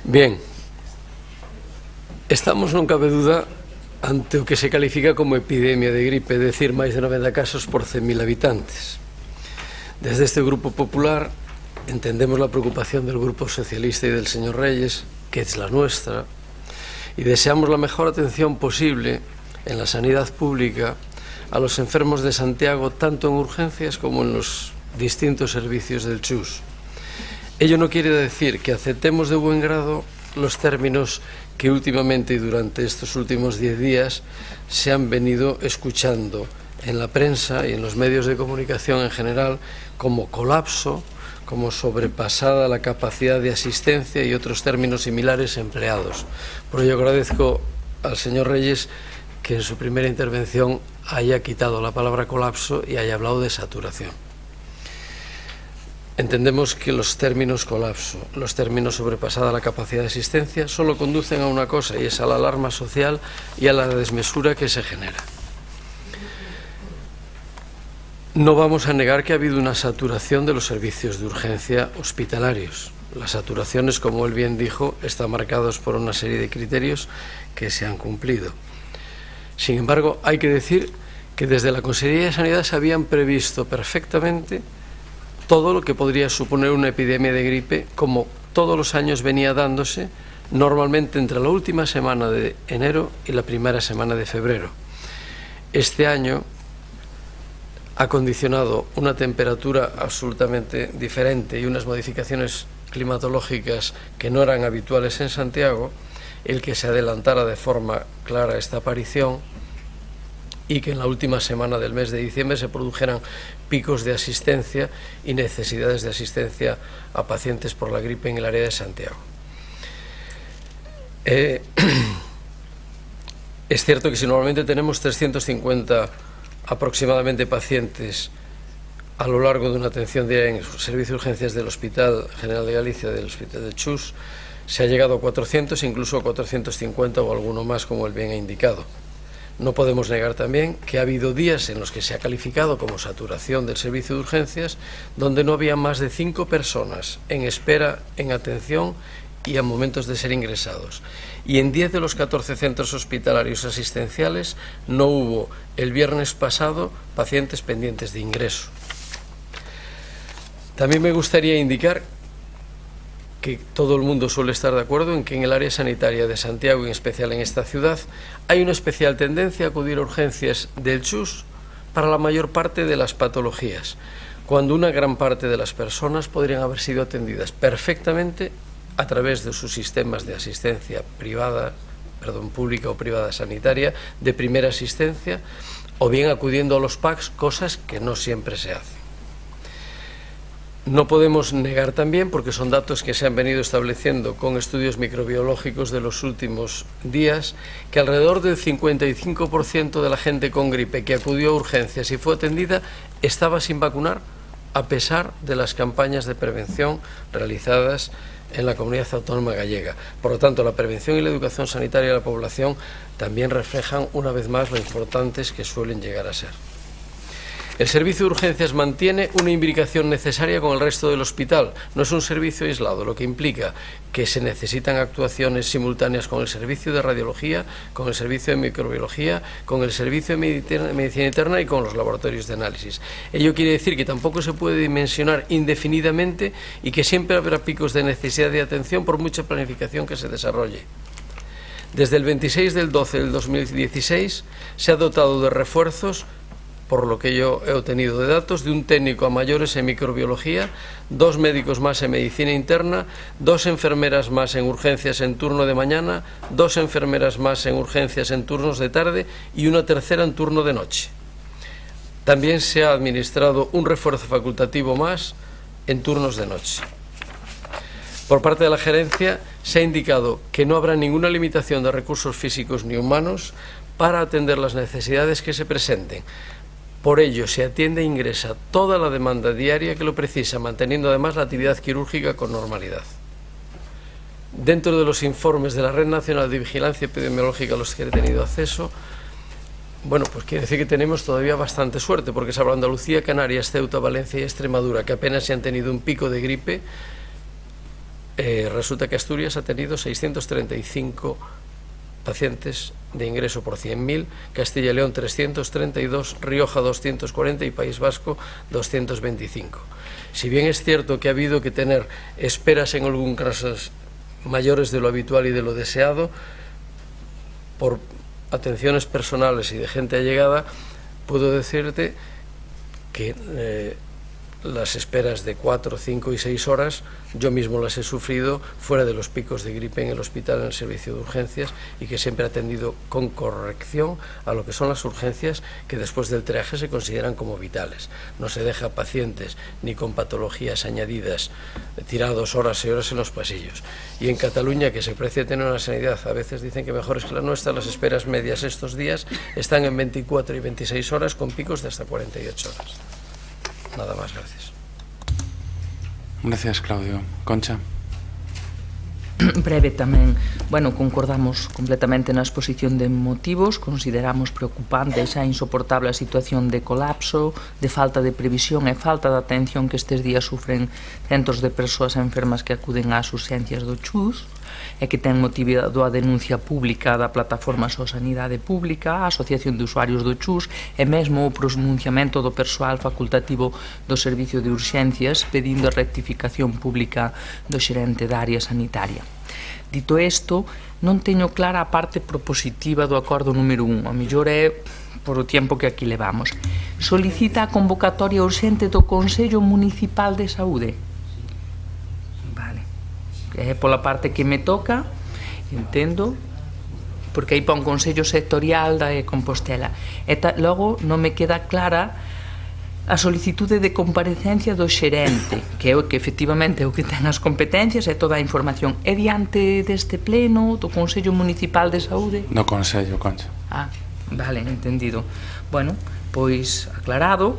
Bien. Estamos, non cabe duda, ante o que se califica como epidemia de gripe, é dicir, máis de 90 casos por 100.000 habitantes. Desde este Grupo Popular entendemos la preocupación del Grupo Socialista y del señor Reyes, que es la nuestra, y deseamos la mejor atención posible en la sanidad pública a los enfermos de Santiago, tanto en urgencias como en los distintos servicios del CHUS. Ello no quiere decir que aceptemos de buen grado los términos que últimamente y durante estos últimos 10 días se han venido escuchando en la prensa y en los medios de comunicación en general como colapso, como sobrepasada la capacidad de asistencia y otros términos similares empleados. Por ello agradezco al señor Reyes que en su primera intervención haya quitado la palabra colapso y haya hablado de saturación. Entendemos que los términos colapso, los términos sobrepasada la capacidad de asistencia, solo conducen a una cosa, y es a la alarma social y a la desmesura que se genera. No vamos a negar que ha habido una saturación de los servicios de urgencia hospitalarios. Las saturaciones, como él bien dijo, están marcadas por una serie de criterios que se han cumplido. Sin embargo, hay que decir que desde la Consejería de Sanidad se habían previsto perfectamente todo lo que podría suponer una epidemia de gripe, como todos los años venía dándose, normalmente entre la última semana de enero y la primera semana de febrero. Este año ha condicionado una temperatura absolutamente diferente y unas modificaciones climatológicas que no eran habituales en Santiago, el que se adelantara de forma clara esta aparición y que en la última semana del mes de diciembre se produjeran picos de asistencia y necesidades de asistencia a pacientes por la gripe en el área de Santiago. Es cierto que si normalmente tenemos 350 aproximadamente pacientes a lo largo de una atención diaria en el servicio de urgencias del Hospital General de Galicia, del Hospital de CHUS, se ha llegado a 400, incluso a 450 o alguno más, como él bien ha indicado. No podemos negar también que ha habido días en los que se ha calificado como saturación del servicio de urgencias, donde no había más de 5 personas en espera, en atención y a momentos de ser ingresados. Y en 10 de los 14 centros hospitalarios asistenciales no hubo el viernes pasado pacientes pendientes de ingreso. También me gustaría indicar que todo el mundo suele estar de acuerdo en que en el área sanitaria de Santiago, y en especial en esta ciudad, hay una especial tendencia a acudir a urgencias del CHUS para la mayor parte de las patologías, cuando una gran parte de las personas podrían haber sido atendidas perfectamente a través de sus sistemas de asistencia pública o privada sanitaria, de primera asistencia, o bien acudiendo a los PACs, cosas que no siempre se hacen. No podemos negar también, porque son datos que se han venido estableciendo con estudios microbiológicos de los últimos días, que alrededor del 55% de la gente con gripe que acudió a urgencias y fue atendida estaba sin vacunar, a pesar de las campañas de prevención realizadas en la comunidad autónoma gallega. Por lo tanto, la prevención y la educación sanitaria de la población también reflejan una vez más lo importantes que suelen llegar a ser. El servicio de urgencias mantiene una imbricación necesaria con el resto del hospital. No es un servicio aislado, lo que implica que se necesitan actuaciones simultáneas con el servicio de radiología, con el servicio de microbiología, con el servicio de medicina interna y con los laboratorios de análisis. Ello quiere decir que tampoco se puede dimensionar indefinidamente y que siempre habrá picos de necesidad de atención por mucha planificación que se desarrolle. Desde el 26 del 12 del 2016 se ha dotado de refuerzos, por lo que yo he obtenido de datos, de un técnico a mayores en microbiología, 2 médicos más en medicina interna, 2 enfermeras más en urgencias en turno de mañana, 2 enfermeras más en urgencias en turnos de tarde y una tercera en turno de noche. También se ha administrado un refuerzo facultativo más en turnos de noche. Por parte de la gerencia se ha indicado que no habrá ninguna limitación de recursos físicos ni humanos para atender las necesidades que se presenten. Por ello, se atiende e ingresa toda la demanda diaria que lo precisa, manteniendo además la actividad quirúrgica con normalidad. Dentro de los informes de la Red Nacional de Vigilancia Epidemiológica a los que he tenido acceso, bueno, pues quiere decir que tenemos todavía bastante suerte, porque salvo Andalucía, Canarias, Ceuta, Valencia y Extremadura, que apenas se han tenido un pico de gripe, resulta que Asturias ha tenido 635 pacientes de ingreso por 100.000, Castilla y León 332, Rioja 240 y País Vasco 225. Si bien es cierto que ha habido que tener esperas en algunos casos mayores de lo habitual y de lo deseado, por atenciones personales y de gente allegada, puedo decirte que las esperas de 4, 5 y 6 horas, yo mismo las he sufrido fuera de los picos de gripe en el hospital, en el servicio de urgencias, y que siempre he atendido con corrección a lo que son las urgencias que después del triaje se consideran como vitales. No se deja pacientes ni con patologías añadidas tirados horas y horas en los pasillos. Y en Cataluña, que se precia tener una sanidad, a veces dicen que mejor es que la nuestra, las esperas medias estos días están en 24 y 26 horas con picos de hasta 48 horas. Nada más, gracias. Gracias, Claudio. Concha. Breve tamén, bueno, concordamos completamente na exposición de motivos, consideramos preocupante esa insoportable situación de colapso, de falta de previsión e falta de atención que estes días sufren centos de persoas enfermas que acuden ás urxencias do CHUS, e que ten motivado a denuncia pública da Plataforma So Sanidade Pública, a Asociación de Usuarios do CHUS e mesmo o pronunciamento do persoal facultativo do Servicio de Urxencias pedindo a rectificación pública do xerente da área sanitaria. Dito isto, non teño clara a parte propositiva do acordo número 1, a mellor é por o tempo que aquí levamos. Solicita a convocatoria urxente do Consello Municipal de Saúde. É pola parte que me toca, entendo, porque aí pa un Consello Sectorial da Compostela. E logo non me queda clara a solicitude de comparecencia do xerente, que é o que efectivamente é o que ten as competencias e toda a información. É diante deste pleno do Consello Municipal de Saúde? No Consello, Concha. Ah, vale, entendido. Bueno, pois aclarado,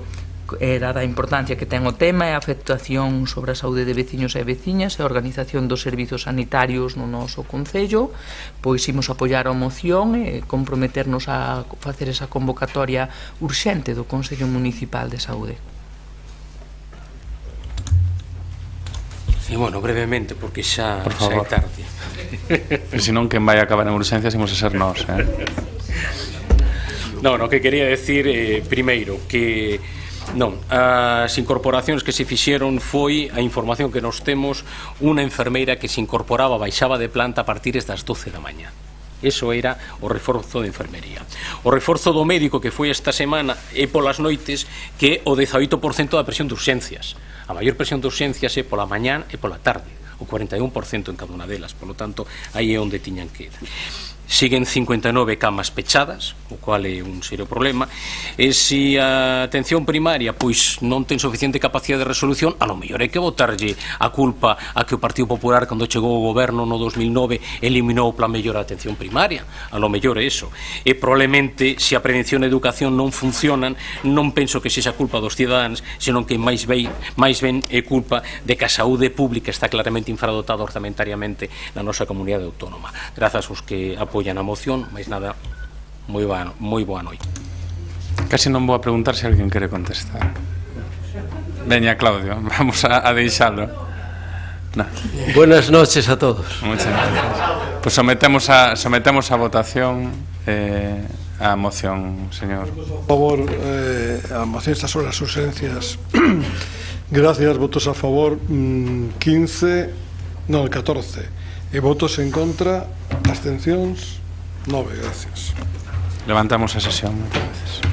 dada a importancia que ten o tema e a afectación sobre a saúde de veciños e veciñas e a organización dos servizos sanitarios no noso Concello, pois imos apoiar a moción e comprometernos a facer esa convocatoria urxente do Consello Municipal de Saúde. E, bueno, brevemente, porque xa é tarde. E senón, quen vai acabar en urxencias imos a ser nós, No, que quería decir, primeiro, que Non, as incorporacións que se fixeron foi a información que nos temos unha enfermeira que se incorporaba, baixaba de planta a partir das 12 da mañá. Eso era o reforzo de enfermería. O reforzo do médico que foi esta semana é polas noites, que é o 18% da presión de urxencias. A maior presión de urxencias é pola mañá e pola tarde, o 41% en cada unha delas. Por lo tanto, aí é onde tiñan que ir. Siguen 59 camas pechadas, o cual é un serio problema, e se a atención primaria pois non ten suficiente capacidade de resolución, a lo mellor hai que botarlle a culpa a que o Partido Popular, cando chegou ao goberno no 2009, eliminou o plan mellor a atención primaria. A lo mellor é eso. E probablemente, se a prevención e a educación non funcionan, non penso que sexa culpa dos cidadáns, senón que máis ben é culpa de que a saúde pública está claramente infradotada orzamentariamente na nosa comunidade autónoma. Grazas aos que apoian a moción, máis nada, moi boa noite. Casi non vou a preguntar se alguén quere contestar. Veña, Claudio, vamos a deixalo. No. Buenas noches a todos. Muchas gracias. Pues sometemos a votación a moción, señor. Por favor, a moción está sobre as ausencias. Gracias, votos a favor 14. E votos en contra, abstencións 9, gracias. Levantamos a sesión. Muchas gracias.